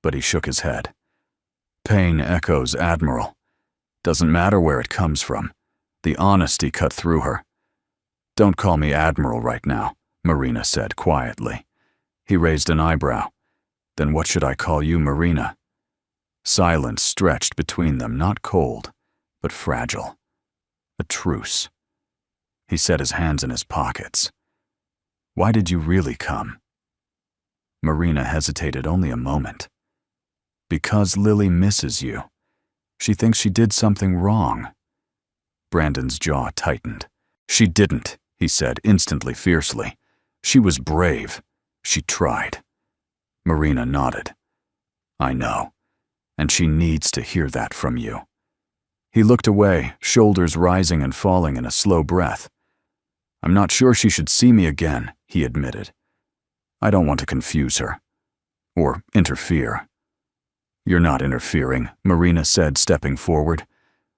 But he shook his head. Pain echoes Admiral. Doesn't matter where it comes from. The honesty cut through her. "Don't call me Admiral right now," Marina said quietly. He raised an eyebrow. "Then what should I call you, Marina?" Silence stretched between them, not cold, but fragile. A truce. He set his hands in his pockets. "Why did you really come?" Marina hesitated only a moment. "Because Lily misses you. She thinks she did something wrong." Brandon's jaw tightened. "She didn't," he said instantly, fiercely. "She was brave. She tried." Marina nodded. "I know. And she needs to hear that from you." He looked away, shoulders rising and falling in a slow breath. "I'm not sure she should see me again," he admitted. "I don't want to confuse her. Or interfere." "You're not interfering," Marina said, stepping forward.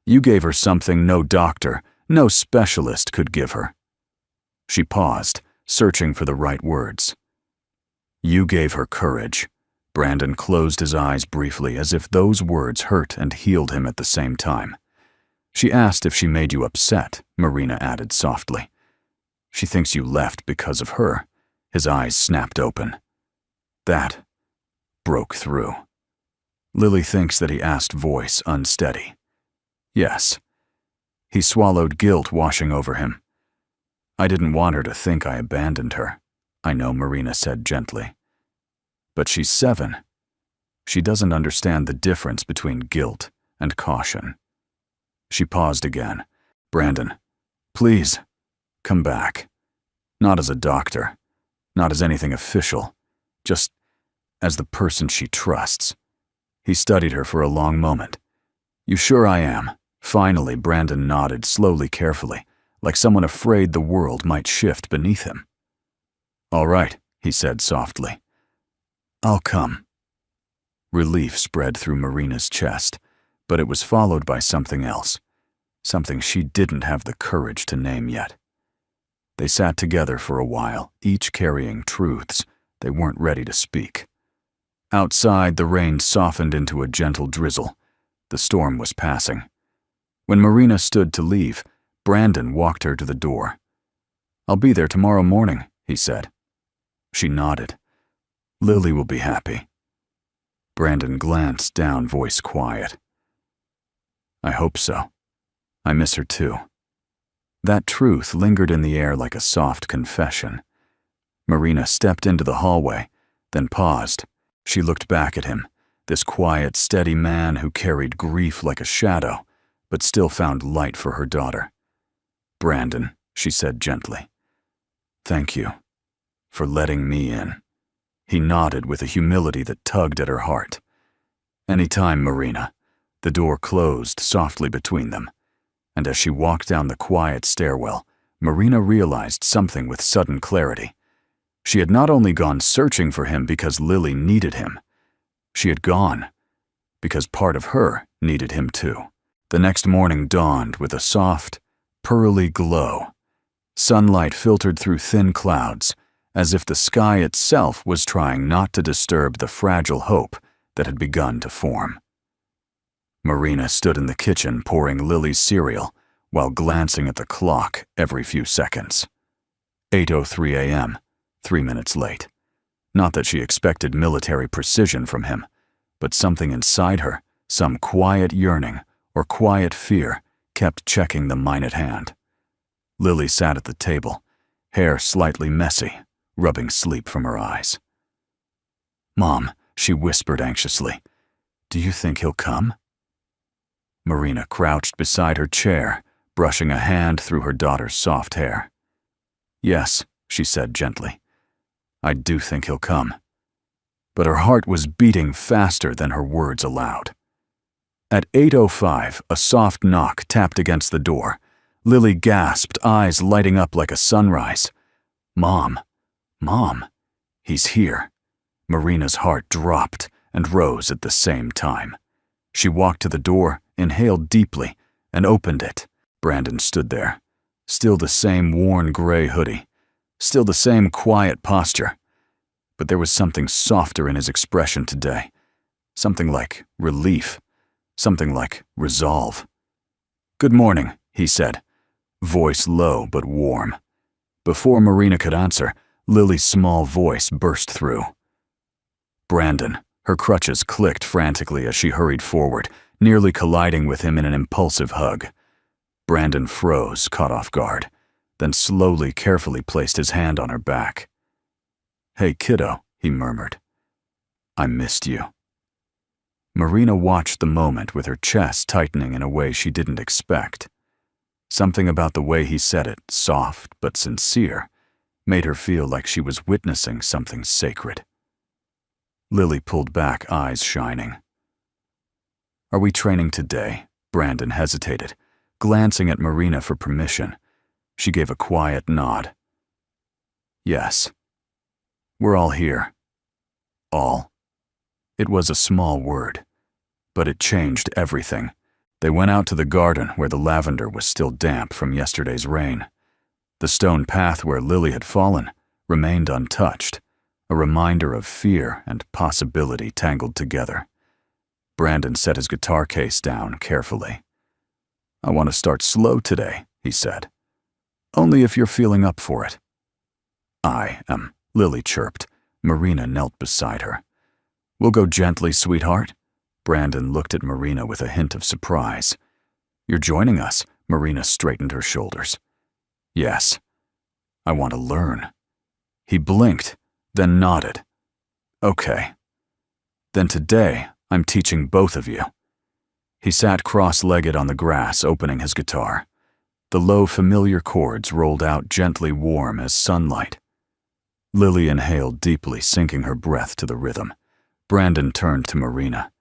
"You gave her something no doctor, no specialist could give her." She paused, searching for the right words. You gave her courage. Brandon closed his eyes briefly as if those words hurt and healed him at the same time. She asked if she made you upset, Marina added softly. She thinks you left because of her. His eyes snapped open. That broke through. Lily thinks that he asked, voice unsteady. Yes. He swallowed, guilt washing over him. I didn't want her to think I abandoned her, I know, Marina said gently. But she's 7. She doesn't understand the difference between guilt and caution. She paused again. Brandon, please, come back. Not as a doctor, not as anything official, just as the person she trusts. He studied her for a long moment. You sure I am? Finally, Brandon nodded slowly, carefully, like someone afraid the world might shift beneath him. All right, he said softly. I'll come. Relief spread through Marina's chest, but it was followed by something else, something she didn't have the courage to name yet. They sat together for a while, each carrying truths they weren't ready to speak. Outside, the rain softened into a gentle drizzle. The storm was passing. When Marina stood to leave, Brandon walked her to the door. I'll be there tomorrow morning, he said. She nodded. Lily will be happy. Brandon glanced down, voice quiet. I hope so. I miss her too. That truth lingered in the air like a soft confession. Marina stepped into the hallway, then paused. She looked back at him, this quiet, steady man who carried grief like a shadow, but still found light for her daughter. Brandon, she said gently. Thank you for letting me in. He nodded with a humility that tugged at her heart. Anytime, Marina. The door closed softly between them, and as she walked down the quiet stairwell, Marina realized something with sudden clarity. She had not only gone searching for him because Lily needed him. She had gone because part of her needed him too. The next morning dawned with a soft, pearly glow. Sunlight filtered through thin clouds, as if the sky itself was trying not to disturb the fragile hope that had begun to form. Marina stood in the kitchen pouring Lily's cereal while glancing at the clock every few seconds. 8:03 a.m., 3 minutes late. Not that she expected military precision from him, but something inside her, some quiet yearning or quiet fear, kept checking the minute hand. Lily sat at the table, hair slightly messy, rubbing sleep from her eyes. Mom, she whispered anxiously, do you think he'll come? Marina crouched beside her chair, brushing a hand through her daughter's soft hair. Yes, she said gently. I do think he'll come. But her heart was beating faster than her words allowed. At 8:05, a soft knock tapped against the door. Lily gasped, eyes lighting up like a sunrise. Mom, Mom, he's here. Marina's heart dropped and rose at the same time. She walked to the door, inhaled deeply, and opened it. Brandon stood there, still the same worn gray hoodie, still the same quiet posture. But there was something softer in his expression today, something like relief, something like resolve. Good morning, he said, voice low but warm. Before Marina could answer, Lily's small voice burst through. Brandon, her crutches clicked frantically as she hurried forward, nearly colliding with him in an impulsive hug. Brandon froze, caught off guard, then slowly, carefully placed his hand on her back. Hey, kiddo, he murmured. I missed you. Marina watched the moment with her chest tightening in a way she didn't expect. Something about the way he said it, soft but sincere, made her feel like she was witnessing something sacred. Lily pulled back, eyes shining. Are we training today? Brandon hesitated, glancing at Marina for permission. She gave a quiet nod. Yes. We're all here. All. It was a small word, but it changed everything. They went out to the garden where the lavender was still damp from yesterday's rain. The stone path where Lily had fallen remained untouched, a reminder of fear and possibility tangled together. Brandon set his guitar case down carefully. "I want to start slow today," he said. "Only if you're feeling up for it." "I am," Lily chirped. Marina knelt beside her. "We'll go gently, sweetheart." Brandon looked at Marina with a hint of surprise. "You're joining us?" Marina straightened her shoulders. "Yes. I want to learn." He blinked, then nodded. "Okay. Then today, I'm teaching both of you." He sat cross-legged on the grass, opening his guitar. The low, familiar chords rolled out gently warm as sunlight. Lily inhaled deeply, sinking her breath to the rhythm. Brandon turned to Marina.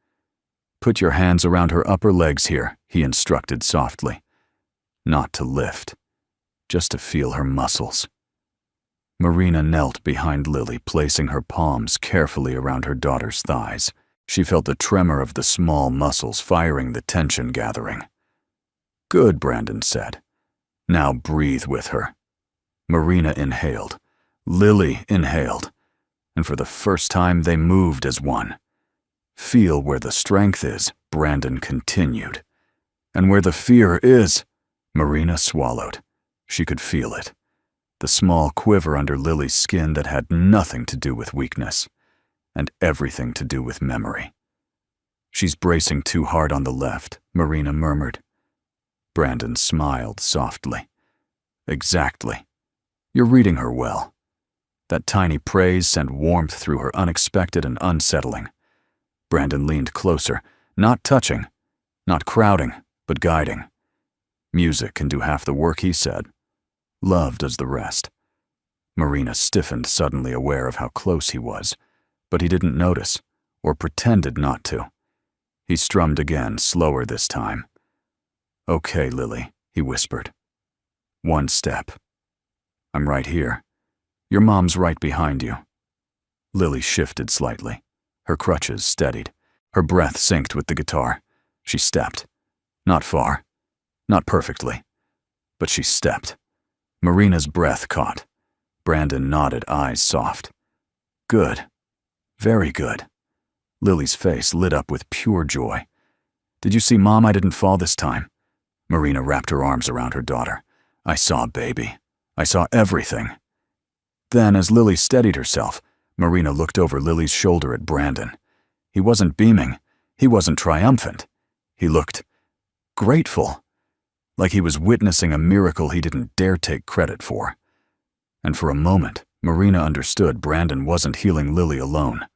"Put your hands around her upper legs here," he instructed softly. Not to lift, just to feel her muscles. Marina knelt behind Lily, placing her palms carefully around her daughter's thighs. She felt the tremor of the small muscles firing the tension gathering. "Good," Brandon said. "Now breathe with her." Marina inhaled. Lily inhaled. And for the first time, they moved as one. "Feel where the strength is," Brandon continued. "And where the fear is," Marina swallowed. She could feel it. The small quiver under Lily's skin that had nothing to do with weakness, and everything to do with memory. "She's bracing too hard on the left," Marina murmured. Brandon smiled softly. "Exactly. You're reading her well." That tiny praise sent warmth through her, unexpected and unsettling. Brandon leaned closer, not touching, not crowding, but guiding. "Music can do half the work," he said. "Love does the rest." Marina stiffened, suddenly aware of how close he was, but he didn't notice, or pretended not to. He strummed again, slower this time. "Okay, Lily," he whispered. "One step. I'm right here. Your mom's right behind you." Lily shifted slightly. Her crutches steadied. Her breath synced with the guitar. She stepped. Not far. Not perfectly. But she stepped. Marina's breath caught. Brandon nodded, eyes soft. "Good. Very good." Lily's face lit up with pure joy. "Did you see, Mom? I didn't fall this time." Marina wrapped her arms around her daughter. "I saw, baby. I saw everything." Then, as Lily steadied herself, Marina looked over Lily's shoulder at Brandon. He wasn't beaming. He wasn't triumphant. He looked grateful, like he was witnessing a miracle he didn't dare take credit for. And for a moment, Marina understood Brandon wasn't healing Lily alone.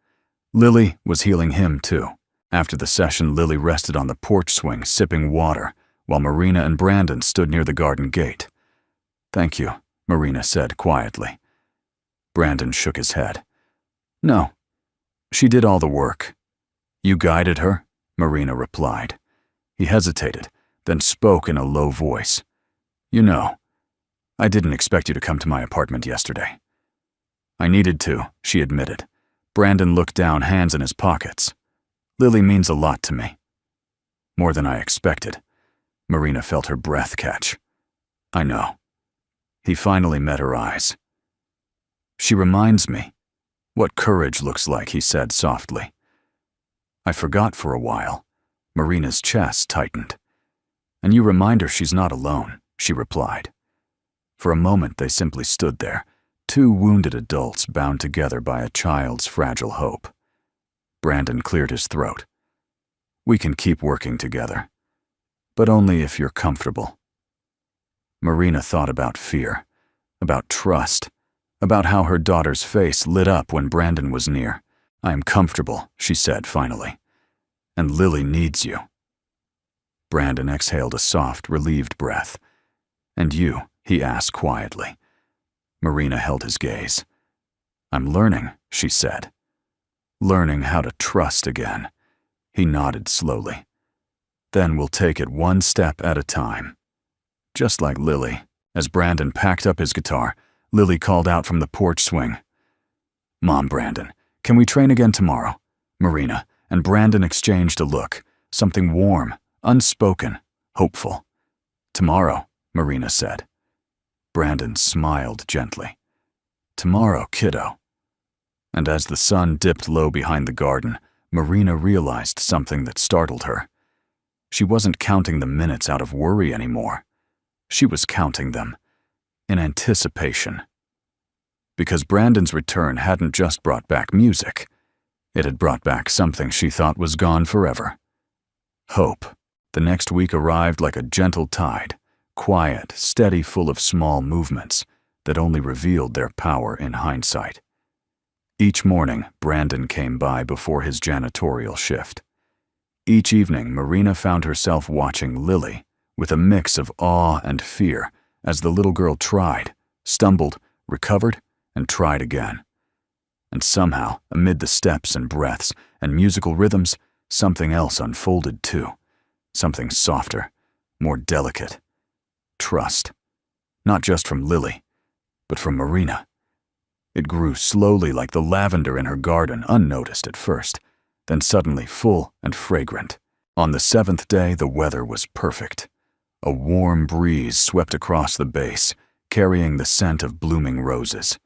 Lily was healing him too. After the session, Lily rested on the porch swing, sipping water, while Marina and Brandon stood near the garden gate. "Thank you," Marina said quietly. Brandon shook his head. "No, she did all the work." "You guided her?" Marina replied. He hesitated, then spoke in a low voice. "You know, I didn't expect you to come to my apartment yesterday." "I needed to," she admitted. Brandon looked down, hands in his pockets. "Lily means a lot to me." "More than I expected." Marina felt her breath catch. "I know." He finally met her eyes. "She reminds me what courage looks like," he said softly. "I forgot for a while." Marina's chest tightened. "And you remind her she's not alone," she replied. For a moment they simply stood there, two wounded adults bound together by a child's fragile hope. Brandon cleared his throat. "We can keep working together, but only if you're comfortable." Marina thought about fear, about trust, about how her daughter's face lit up when Brandon was near. "I am comfortable," she said finally. "And Lily needs you." Brandon exhaled a soft, relieved breath. "And you?" he asked quietly. Marina held his gaze. "I'm learning," she said. "Learning how to trust again." He nodded slowly. "Then we'll take it one step at a time." Just like Lily. As Brandon packed up his guitar, Lily called out from the porch swing. "Mom, Brandon, can we train again tomorrow?" Marina and Brandon exchanged a look, something warm, unspoken, hopeful. "Tomorrow," Marina said. Brandon smiled gently. "Tomorrow, kiddo." And as the sun dipped low behind the garden, Marina realized something that startled her. She wasn't counting the minutes out of worry anymore. She was counting them in anticipation. Because Brandon's return hadn't just brought back music. It had brought back something she thought was gone forever. Hope. The next week arrived like a gentle tide, quiet, steady, full of small movements that only revealed their power in hindsight. Each morning, Brandon came by before his janitorial shift. Each evening, Marina found herself watching Lily with a mix of awe and fear as the little girl tried, stumbled, recovered, and tried again. And somehow, amid the steps and breaths and musical rhythms, something else unfolded too. Something softer, more delicate. Trust. Not just from Lily, but from Marina. It grew slowly like the lavender in her garden, unnoticed at first, then suddenly full and fragrant. On the 7th day, the weather was perfect. A warm breeze swept across the base, carrying the scent of blooming roses.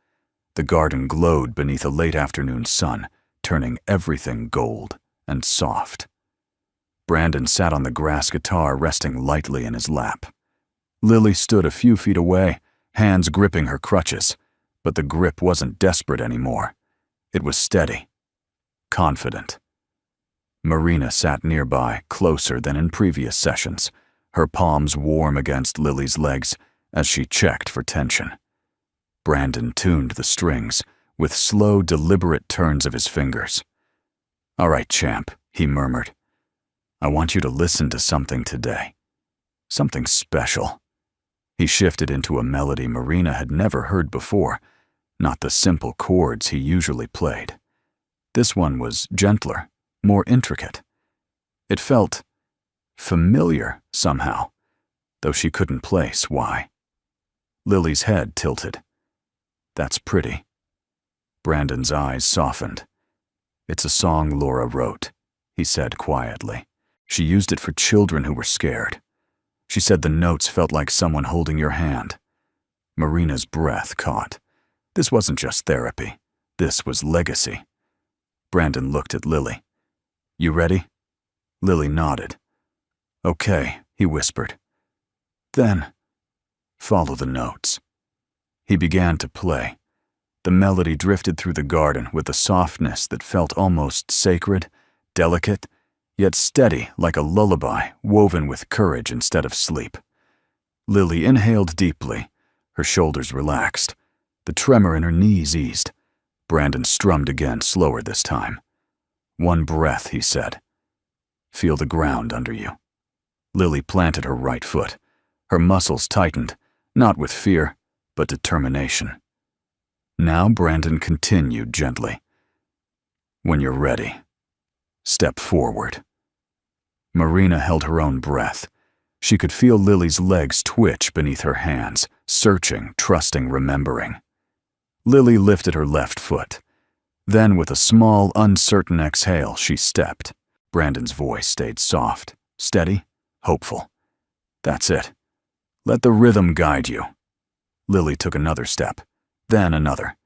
The garden glowed beneath a late afternoon sun, turning everything gold and soft. Brandon sat on the grass guitar, resting lightly in his lap. Lily stood a few feet away, hands gripping her crutches, but the grip wasn't desperate anymore. It was steady, confident. Marina sat nearby, closer than in previous sessions, her palms warm against Lily's legs as she checked for tension. Brandon tuned the strings with slow, deliberate turns of his fingers. "All right, champ," he murmured. "I want you to listen to something today. Something special." He shifted into a melody Marina had never heard before, not the simple chords he usually played. This one was gentler, more intricate. It felt familiar somehow, though she couldn't place why. Lily's head tilted. "That's pretty." Brandon's eyes softened. "It's a song Laura wrote," he said quietly. "She used it for children who were scared. She said the notes felt like someone holding your hand." Marina's breath caught. This wasn't just therapy. This was legacy. Brandon looked at Lily. "You ready?" Lily nodded. "Okay," he whispered. "Then, follow the notes." He began to play. The melody drifted through the garden with a softness that felt almost sacred, delicate, yet steady like a lullaby woven with courage instead of sleep. Lily inhaled deeply, her shoulders relaxed, the tremor in her knees eased. Brandon strummed again, slower this time. "One breath," he said. "Feel the ground under you." Lily planted her right foot. Her muscles tightened, not with fear, but determination. Now Brandon continued gently. "When you're ready, step forward." Marina held her own breath. She could feel Lily's legs twitch beneath her hands, searching, trusting, remembering. Lily lifted her left foot. Then, with a small, uncertain exhale, she stepped. Brandon's voice stayed soft, steady, hopeful. "That's it. Let the rhythm guide you." Lily took another step, then another.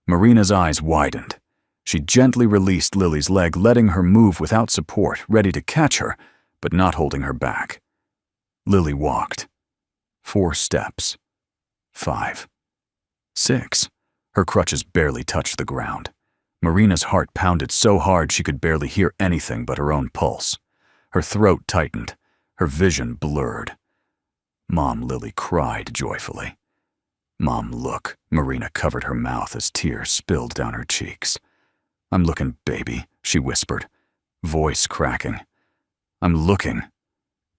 Marina's eyes widened. She gently released Lily's leg, letting her move without support, ready to catch her, but not holding her back. Lily walked. 4 steps. 5. 6. Her crutches barely touched the ground. Marina's heart pounded so hard she could barely hear anything but her own pulse. Her throat tightened, her vision blurred. "Mom," Lily cried joyfully. "Mom, look." Marina covered her mouth as tears spilled down her cheeks. "I'm looking, baby," she whispered, voice cracking. "I'm looking."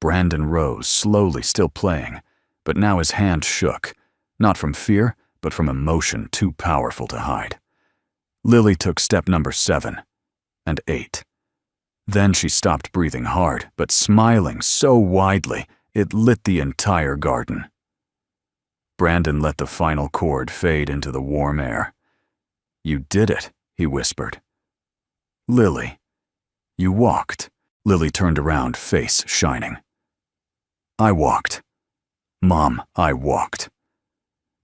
Brandon rose, slowly, still playing, but now his hand shook, not from fear, but from emotion too powerful to hide. Lily took step number 7 and 8. Then she stopped breathing hard, but smiling so widely it lit the entire garden. Brandon let the final chord fade into the warm air. "You did it," he whispered. "Lily, you walked." Lily turned around, face shining. "I walked. Mom, I walked."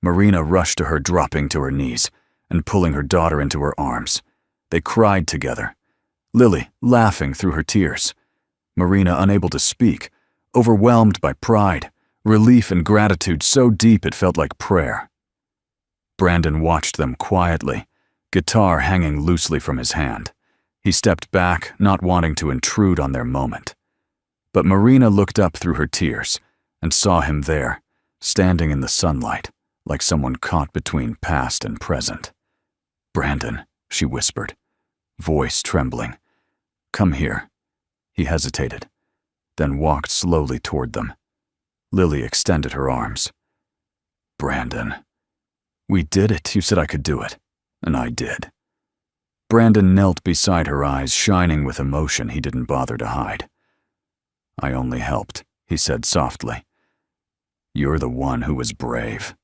Marina rushed to her, dropping to her knees and pulling her daughter into her arms. They cried together, Lily laughing through her tears, Marina unable to speak, overwhelmed by pride, relief and gratitude so deep it felt like prayer. Brandon watched them quietly, guitar hanging loosely from his hand. He stepped back, not wanting to intrude on their moment. But Marina looked up through her tears and saw him there, standing in the sunlight, like someone caught between past and present. "Brandon," she whispered, voice trembling. "Come here." He hesitated, then walked slowly toward them. Lily extended her arms. "Brandon, we did it. You said I could do it, and I did." Brandon knelt beside her, eyes shining with emotion he didn't bother to hide. "I only helped," he said softly. "You're the one who was brave."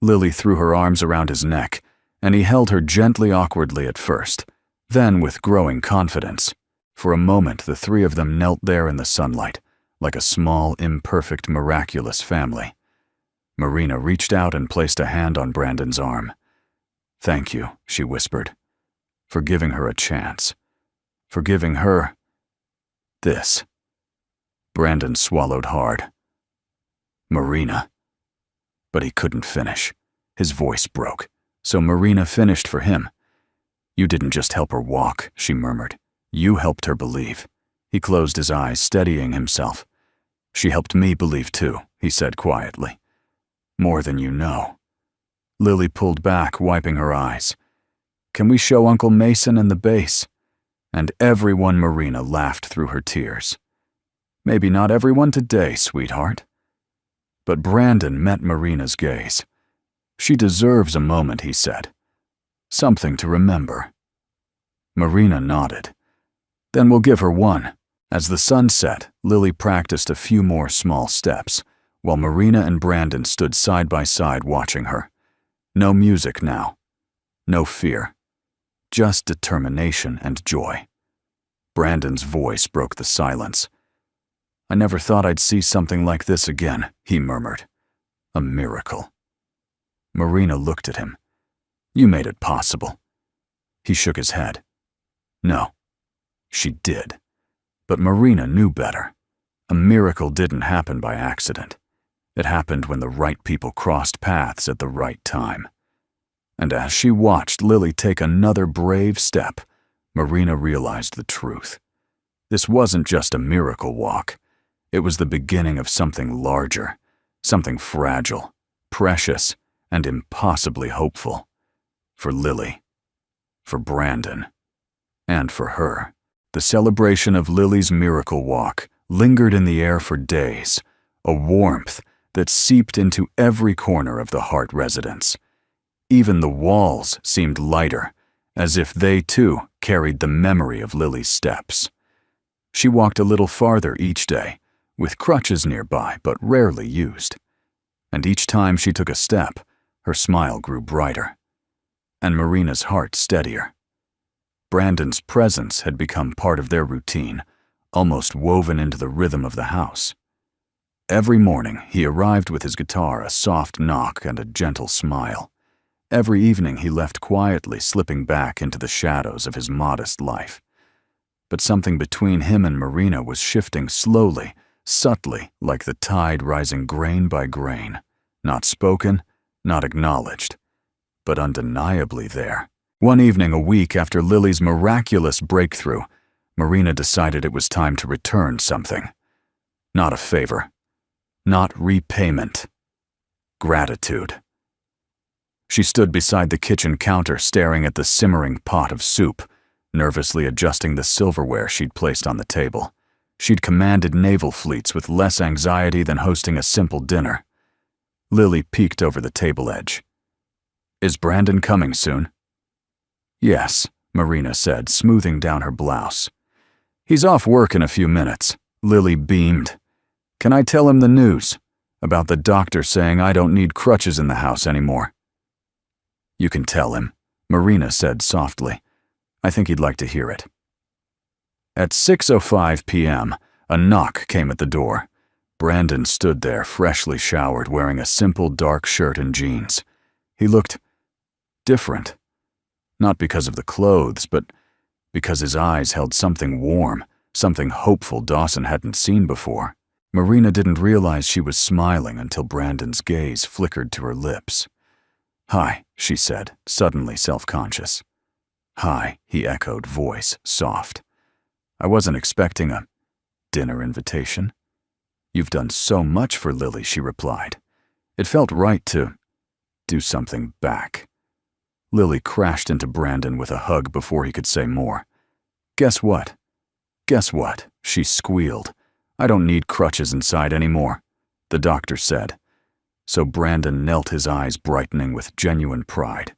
Lily threw her arms around his neck, and he held her gently, awkwardly at first, then with growing confidence. For a moment, the three of them knelt there in the sunlight, like a small, imperfect, miraculous family. Marina reached out and placed a hand on Brandon's arm. "Thank you," she whispered, "for giving her a chance. For giving her this." Brandon swallowed hard. "Marina." But he couldn't finish. His voice broke, so Marina finished for him. "You didn't just help her walk," she murmured. "You helped her believe." He closed his eyes, steadying himself. "She helped me believe too," he said quietly. "More than you know." Lily pulled back, wiping her eyes. "Can we show Uncle Mason and the bass?" And everyone, Marina laughed through her tears. "Maybe not everyone today, sweetheart." But Brandon met Marina's gaze. "She deserves a moment," he said. "Something to remember." Marina nodded. "Then we'll give her one." As the sun set, Lily practiced a few more small steps, while Marina and Brandon stood side by side watching her. No music now. No fear. Just determination and joy. Brandon's voice broke the silence. "I never thought I'd see something like this again," he murmured. "A miracle." Marina looked at him. "You made it possible." He shook his head. "No, she did." But Marina knew better. A miracle didn't happen by accident. It happened when the right people crossed paths at the right time. And as she watched Lily take another brave step, Marina realized the truth. This wasn't just a miracle walk. It was the beginning of something larger, something fragile, precious, and impossibly hopeful. For Lily, for Brandon, and for her. The celebration of Lily's miracle walk lingered in the air for days, a warmth that seeped into every corner of the Hart residence. Even the walls seemed lighter, as if they too carried the memory of Lily's steps. She walked a little farther each day, with crutches nearby but rarely used. And each time she took a step, her smile grew brighter, and Marina's heart steadier. Brandon's presence had become part of their routine, almost woven into the rhythm of the house. Every morning, he arrived with his guitar, a soft knock and a gentle smile. Every evening, he left quietly, slipping back into the shadows of his modest life. But something between him and Marina was shifting slowly, subtly, like the tide rising grain by grain, not spoken, not acknowledged, but undeniably there. One evening a week after Lily's miraculous breakthrough, Marina decided it was time to return something. Not a favor. Not repayment. Gratitude. She stood beside the kitchen counter staring at the simmering pot of soup, nervously adjusting the silverware she'd placed on the table. She'd commanded naval fleets with less anxiety than hosting a simple dinner. Lily peeked over the table edge. "Is Brandon coming soon?" "Yes," Marina said, smoothing down her blouse. "He's off work in a few minutes." Lily beamed. "Can I tell him the news? About the doctor saying I don't need crutches in the house anymore?" "You can tell him," Marina said softly. "I think he'd like to hear it." At 6:05 p.m., a knock came at the door. Brandon stood there, freshly showered, wearing a simple dark shirt and jeans. He looked different. Not because of the clothes, but because his eyes held something warm, something hopeful Dawson hadn't seen before. Marina didn't realize she was smiling until Brandon's gaze flickered to her lips. "Hi," she said, suddenly self-conscious. "Hi," he echoed, voice soft. "I wasn't expecting a dinner invitation." "You've done so much for Lily," she replied. It felt right to do something back. Lily crashed into Brandon with a hug before he could say more. "Guess what? Guess what?" she squealed. "I don't need crutches inside anymore," the doctor said. So Brandon knelt, his eyes brightening with genuine pride.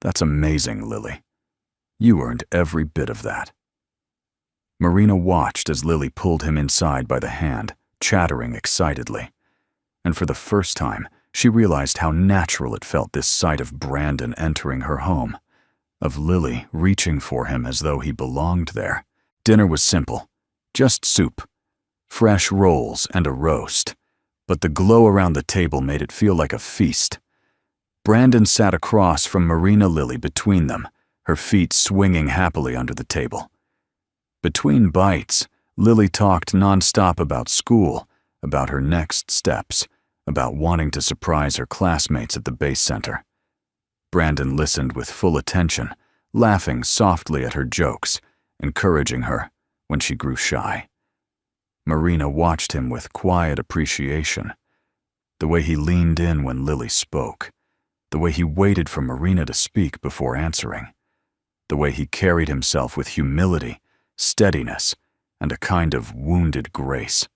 "That's amazing, Lily. You earned every bit of that." Marina watched as Lily pulled him inside by the hand, chattering excitedly. And for the first time, she realized how natural it felt, this sight of Brandon entering her home, of Lily reaching for him as though he belonged there. Dinner was simple, just soup, fresh rolls, and a roast, but the glow around the table made it feel like a feast. Brandon sat across from Marina, Lily between them, her feet swinging happily under the table. Between bites, Lily talked nonstop about school, about her next steps, about wanting to surprise her classmates at the base center. Brandon listened with full attention, laughing softly at her jokes, encouraging her when she grew shy. Marina watched him with quiet appreciation. The way he leaned in when Lily spoke, the way he waited for Marina to speak before answering, the way he carried himself with humility, steadiness, and a kind of wounded grace.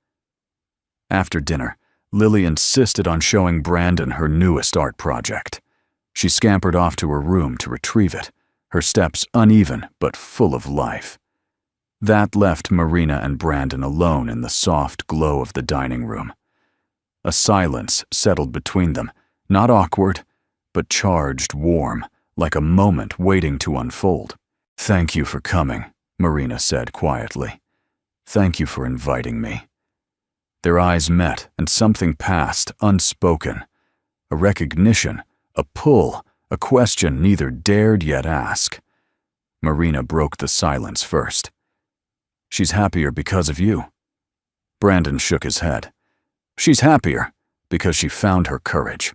After dinner, Lily insisted on showing Brandon her newest art project. She scampered off to her room to retrieve it, her steps uneven but full of life. That left Marina and Brandon alone in the soft glow of the dining room. A silence settled between them, not awkward, but charged, warm, like a moment waiting to unfold. "Thank you for coming," Marina said quietly. "Thank you for inviting me." Their eyes met, and something passed, unspoken. A recognition, a pull, a question neither dared yet ask. Marina broke the silence first. "She's happier because of you." Brandon shook his head. "She's happier because she found her courage."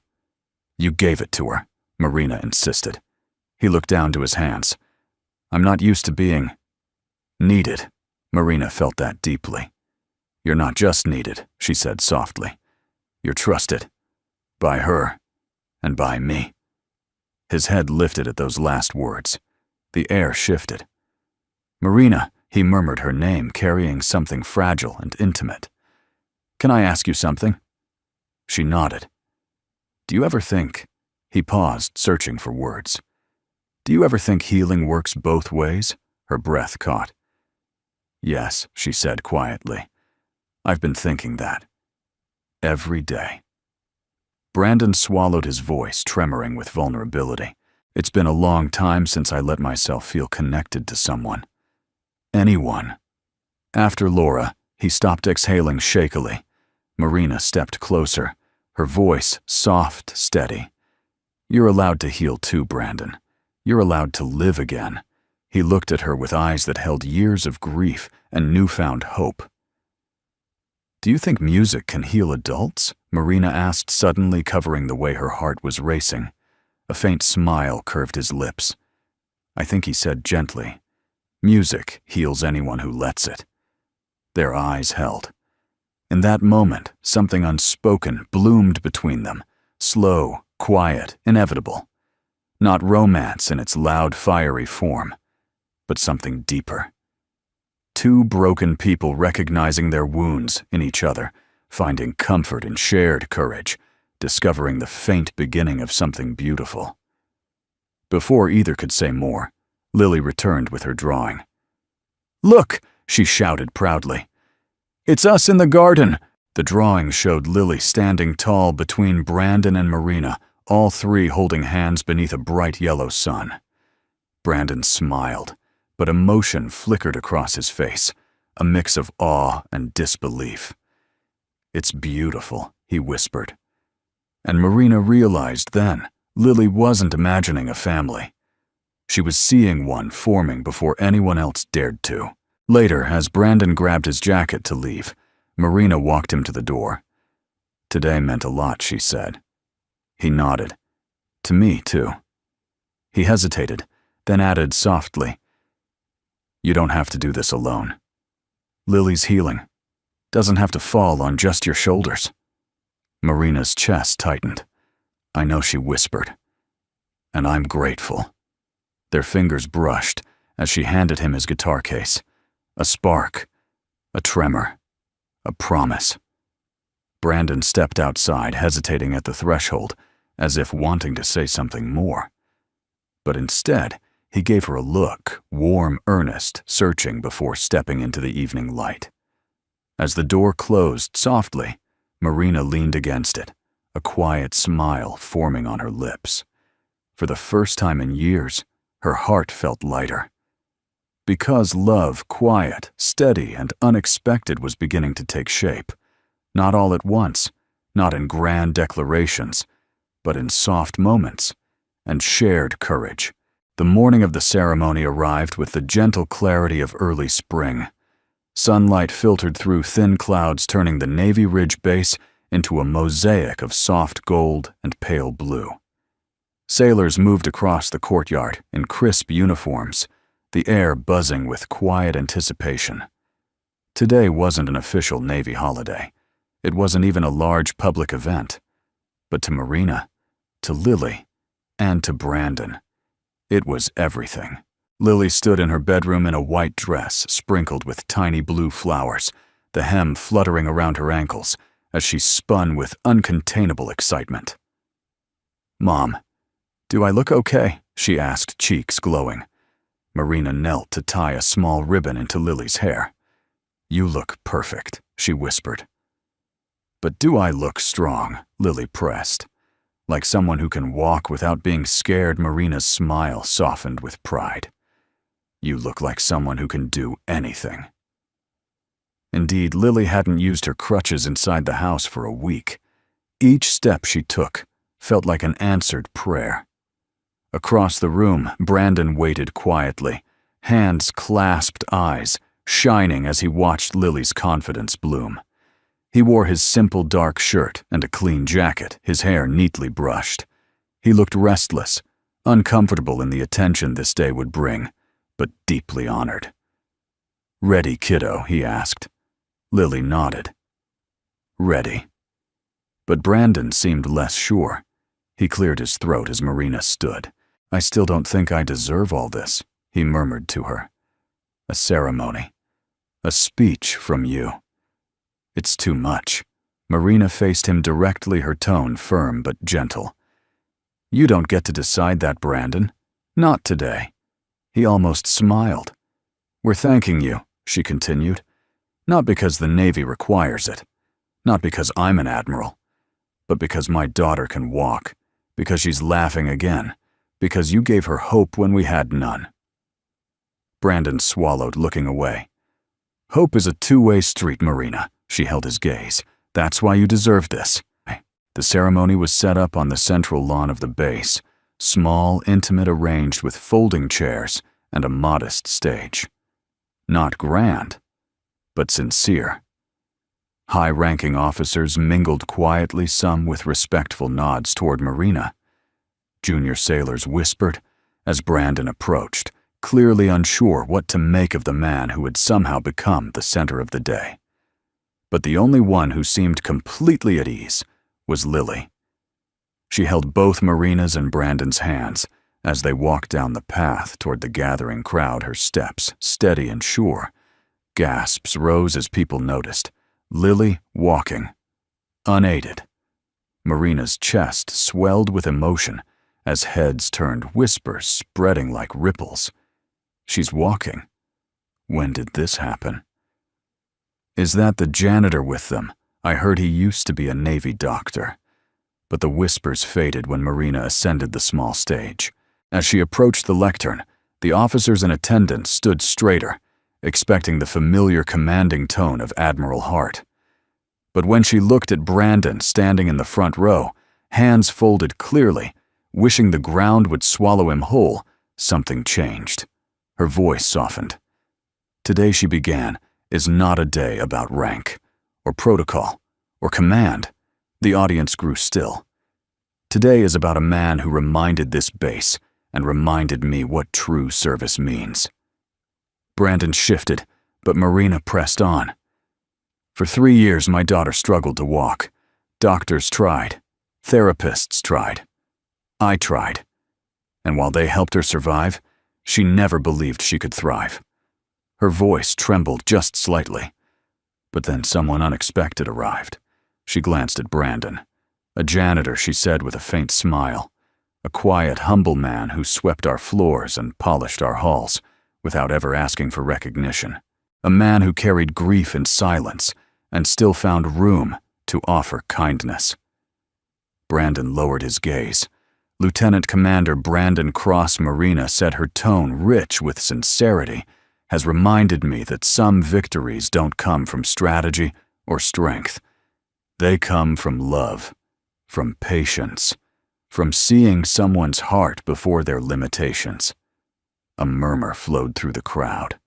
"You gave it to her," Marina insisted. He looked down to his hands. "I'm not used to being needed." Marina felt that deeply. "You're not just needed," she said softly. "You're trusted. By her. And by me." His head lifted at those last words. The air shifted. "Marina," he murmured her name, carrying something fragile and intimate. "Can I ask you something?" She nodded. "Do you ever think—" He paused, searching for words. "Do you ever think healing works both ways?" Her breath caught. "Yes," she said quietly. "I've been thinking that. Every day." Brandon swallowed his voice, tremoring with vulnerability. "It's been a long time since I let myself feel connected to someone. Anyone." After Laura, he stopped exhaling shakily. Marina stepped closer, her voice soft, steady. "You're allowed to heal too, Brandon. You're allowed to live again." He looked at her with eyes that held years of grief and newfound hope. "Do you think music can heal adults?" Marina asked, suddenly covering the way her heart was racing. A faint smile curved his lips. "I think," he said gently, "music heals anyone who lets it." Their eyes held. In that moment, something unspoken bloomed between them, slow, quiet, inevitable. Not romance in its loud, fiery form, but something deeper. Two broken people recognizing their wounds in each other, finding comfort in shared courage, discovering the faint beginning of something beautiful. Before either could say more, Lily returned with her drawing. "Look!" she shouted proudly. "It's us in the garden!" The drawing showed Lily standing tall between Brandon and Marina, all three holding hands beneath a bright yellow sun. Brandon smiled, but emotion flickered across his face, a mix of awe and disbelief. "It's beautiful," he whispered. And Marina realized then Lily wasn't imagining a family. She was seeing one forming before anyone else dared to. Later, as Brandon grabbed his jacket to leave, Marina walked him to the door. "Today meant a lot," she said. He nodded. "To me, too." He hesitated, then added softly, "You don't have to do this alone. Lily's healing doesn't have to fall on just your shoulders." Marina's chest tightened. "I know," she whispered. "And I'm grateful." Their fingers brushed as she handed him his guitar case. A spark, a tremor, a promise. Brandon stepped outside, hesitating at the threshold, as if wanting to say something more. But instead, he gave her a look, warm, earnest, searching before stepping into the evening light. As the door closed softly, Marina leaned against it, a quiet smile forming on her lips. For the first time in years, her heart felt lighter. Because love, quiet, steady, and unexpected, was beginning to take shape. Not all at once, not in grand declarations, but in soft moments and shared courage. The morning of the ceremony arrived with the gentle clarity of early spring. Sunlight filtered through thin clouds, turning the Navy Ridge base into a mosaic of soft gold and pale blue. Sailors moved across the courtyard in crisp uniforms, the air buzzing with quiet anticipation. Today wasn't an official Navy holiday. It wasn't even a large public event. But to Marina, to Lily, and to Brandon, it was everything. Lily stood in her bedroom in a white dress sprinkled with tiny blue flowers, the hem fluttering around her ankles as she spun with uncontainable excitement. "Mom, do I look okay?" she asked, cheeks glowing. Marina knelt to tie a small ribbon into Lily's hair. "You look perfect," she whispered. "But do I look strong?" Lily pressed. Like someone who can walk without being scared, Marina's smile softened with pride. "You look like someone who can do anything." Indeed, Lily hadn't used her crutches inside the house for a week. Each step she took felt like an answered prayer. Across the room, Brandon waited quietly, hands clasped, eyes shining as he watched Lily's confidence bloom. He wore his simple dark shirt and a clean jacket, his hair neatly brushed. He looked restless, uncomfortable in the attention this day would bring, but deeply honored. "Ready, kiddo?" he asked. Lily nodded. "Ready." But Brandon seemed less sure. He cleared his throat as Marina stood. "I still don't think I deserve all this," he murmured to her. "A ceremony. A speech from you. It's too much." Marina faced him directly, her tone firm but gentle. "You don't get to decide that, Brandon. Not today." He almost smiled. "We're thanking you," she continued. "Not because the Navy requires it. Not because I'm an admiral. But because my daughter can walk. Because she's laughing again. Because you gave her hope when we had none." Brandon swallowed, looking away. "Hope is a two-way street, Marina." She held his gaze. "That's why you deserve this." The ceremony was set up on the central lawn of the base, small, intimate, arranged with folding chairs and a modest stage. Not grand, but sincere. High-ranking officers mingled quietly, some with respectful nods toward Marina. Junior sailors whispered as Brandon approached, clearly unsure what to make of the man who had somehow become the center of the day. But the only one who seemed completely at ease was Lily. She held both Marina's and Brandon's hands as they walked down the path toward the gathering crowd, her steps steady and sure. Gasps rose as people noticed. Lily walking, unaided. Marina's chest swelled with emotion as heads turned, whispers spreading like ripples. She's walking. When did this happen? "Is that the janitor with them? I heard he used to be a Navy doctor." But the whispers faded when Marina ascended the small stage. As she approached the lectern, the officers in attendance stood straighter, expecting the familiar commanding tone of Admiral Hart. But when she looked at Brandon standing in the front row, hands folded clearly, wishing the ground would swallow him whole, something changed. Her voice softened. Today, she began, is not a day about rank, or protocol, or command. The audience grew still. Today is about a man who reminded this base and reminded me what true service means. Brandon shifted, but Marina pressed on. For 3 years, my daughter struggled to walk. Doctors tried. Therapists tried. I tried. And while they helped her survive, she never believed she could thrive. Her voice trembled just slightly. But then someone unexpected arrived. She glanced at Brandon. A janitor, she said with a faint smile. A quiet, humble man who swept our floors and polished our halls without ever asking for recognition. A man who carried grief in silence and still found room to offer kindness. Brandon lowered his gaze. Lieutenant Commander Brandon Cross Marina said, her tone rich with sincerity, has reminded me that some victories don't come from strategy or strength. They come from love, from patience, from seeing someone's heart before their limitations. A murmur flowed through the crowd.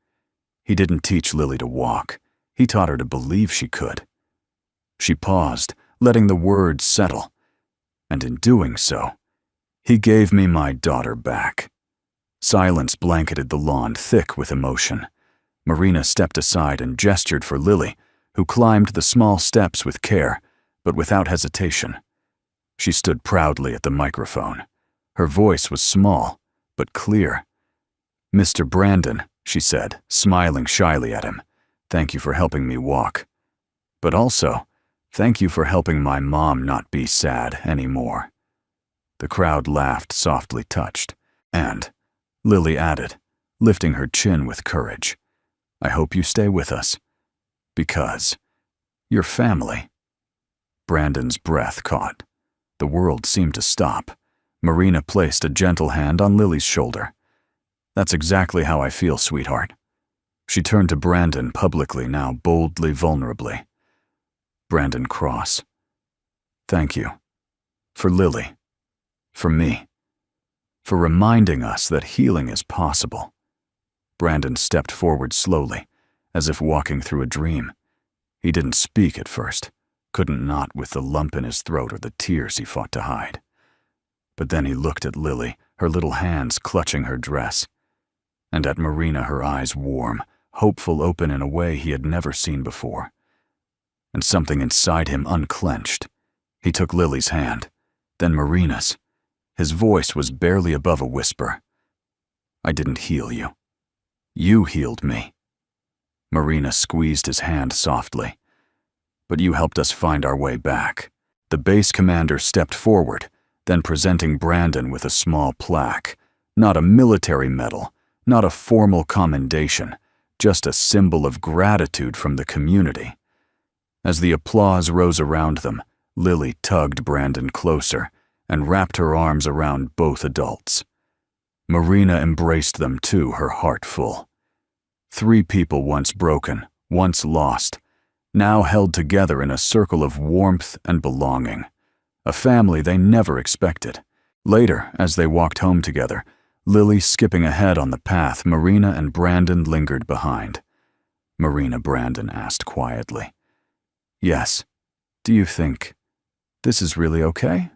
He didn't teach Lily to walk. He taught her to believe she could. She paused, letting the words settle. And in doing so, he gave me my daughter back. Silence blanketed the lawn, thick with emotion. Marina stepped aside and gestured for Lily, who climbed the small steps with care, but without hesitation. She stood proudly at the microphone. Her voice was small, but clear. Mr. Brandon, she said, smiling shyly at him, thank you for helping me walk. But also, thank you for helping my mom not be sad anymore. The crowd laughed, softly touched, and Lily added, lifting her chin with courage, I hope you stay with us, because you're family. Brandon's breath caught. The world seemed to stop. Marina placed a gentle hand on Lily's shoulder. That's exactly how I feel, sweetheart. She turned to Brandon publicly now, boldly, vulnerably. Brandon Cross. Thank you. For Lily. For me. For reminding us that healing is possible. Brandon stepped forward slowly, as if walking through a dream. He didn't speak at first, couldn't not with the lump in his throat or the tears he fought to hide. But then he looked at Lily, her little hands clutching her dress, and at Marina, her eyes warm, hopeful, open in a way he had never seen before. And something inside him unclenched. He took Lily's hand, then Marina's. His voice was barely above a whisper. I didn't heal you. You healed me. Marina squeezed his hand softly. But you helped us find our way back. The base commander stepped forward, then presenting Brandon with a small plaque. Not a military medal, not a formal commendation, just a symbol of gratitude from the community. As the applause rose around them, Lily tugged Brandon closer and wrapped her arms around both adults. Marina embraced them too, her heart full. 3 people once broken, once lost, now held together in a circle of warmth and belonging. A family they never expected. Later, as they walked home together, Lily skipping ahead on the path, Marina and Brandon lingered behind. Marina, Brandon asked quietly, yes, do you think this is really okay?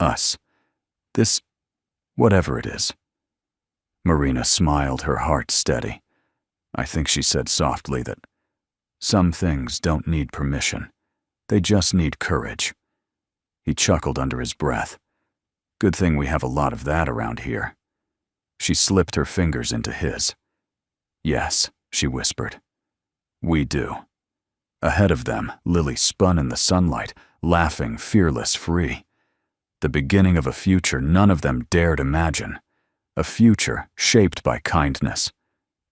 Us. This, whatever it is. Marina smiled, her heart steady. I think she said softly that some things don't need permission. They just need courage. He chuckled under his breath. Good thing we have a lot of that around here. She slipped her fingers into his. Yes, she whispered. We do. Ahead of them, Lily spun in the sunlight, laughing, fearless, free. The beginning of a future none of them dared imagine. A future shaped by kindness,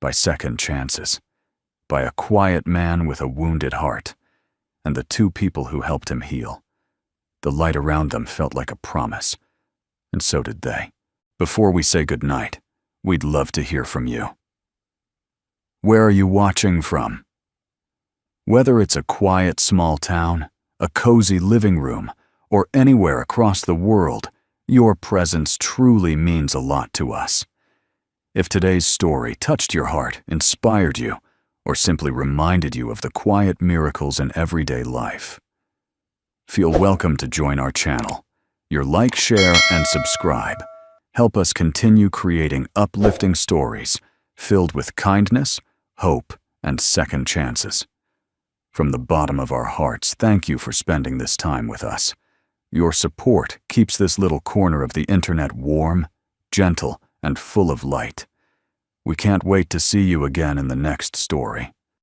by second chances, by a quiet man with a wounded heart, and the 2 people who helped him heal. The light around them felt like a promise, and so did they. Before we say goodnight, we'd love to hear from you. Where are you watching from? Whether it's a quiet small town, a cozy living room, or anywhere across the world, your presence truly means a lot to us. If today's story touched your heart, inspired you, or simply reminded you of the quiet miracles in everyday life, feel welcome to join our channel. Your like, share, and subscribe help us continue creating uplifting stories filled with kindness, hope, and second chances. From the bottom of our hearts, thank you for spending this time with us. Your support keeps this little corner of the internet warm, gentle, and full of light. We can't wait to see you again in the next story.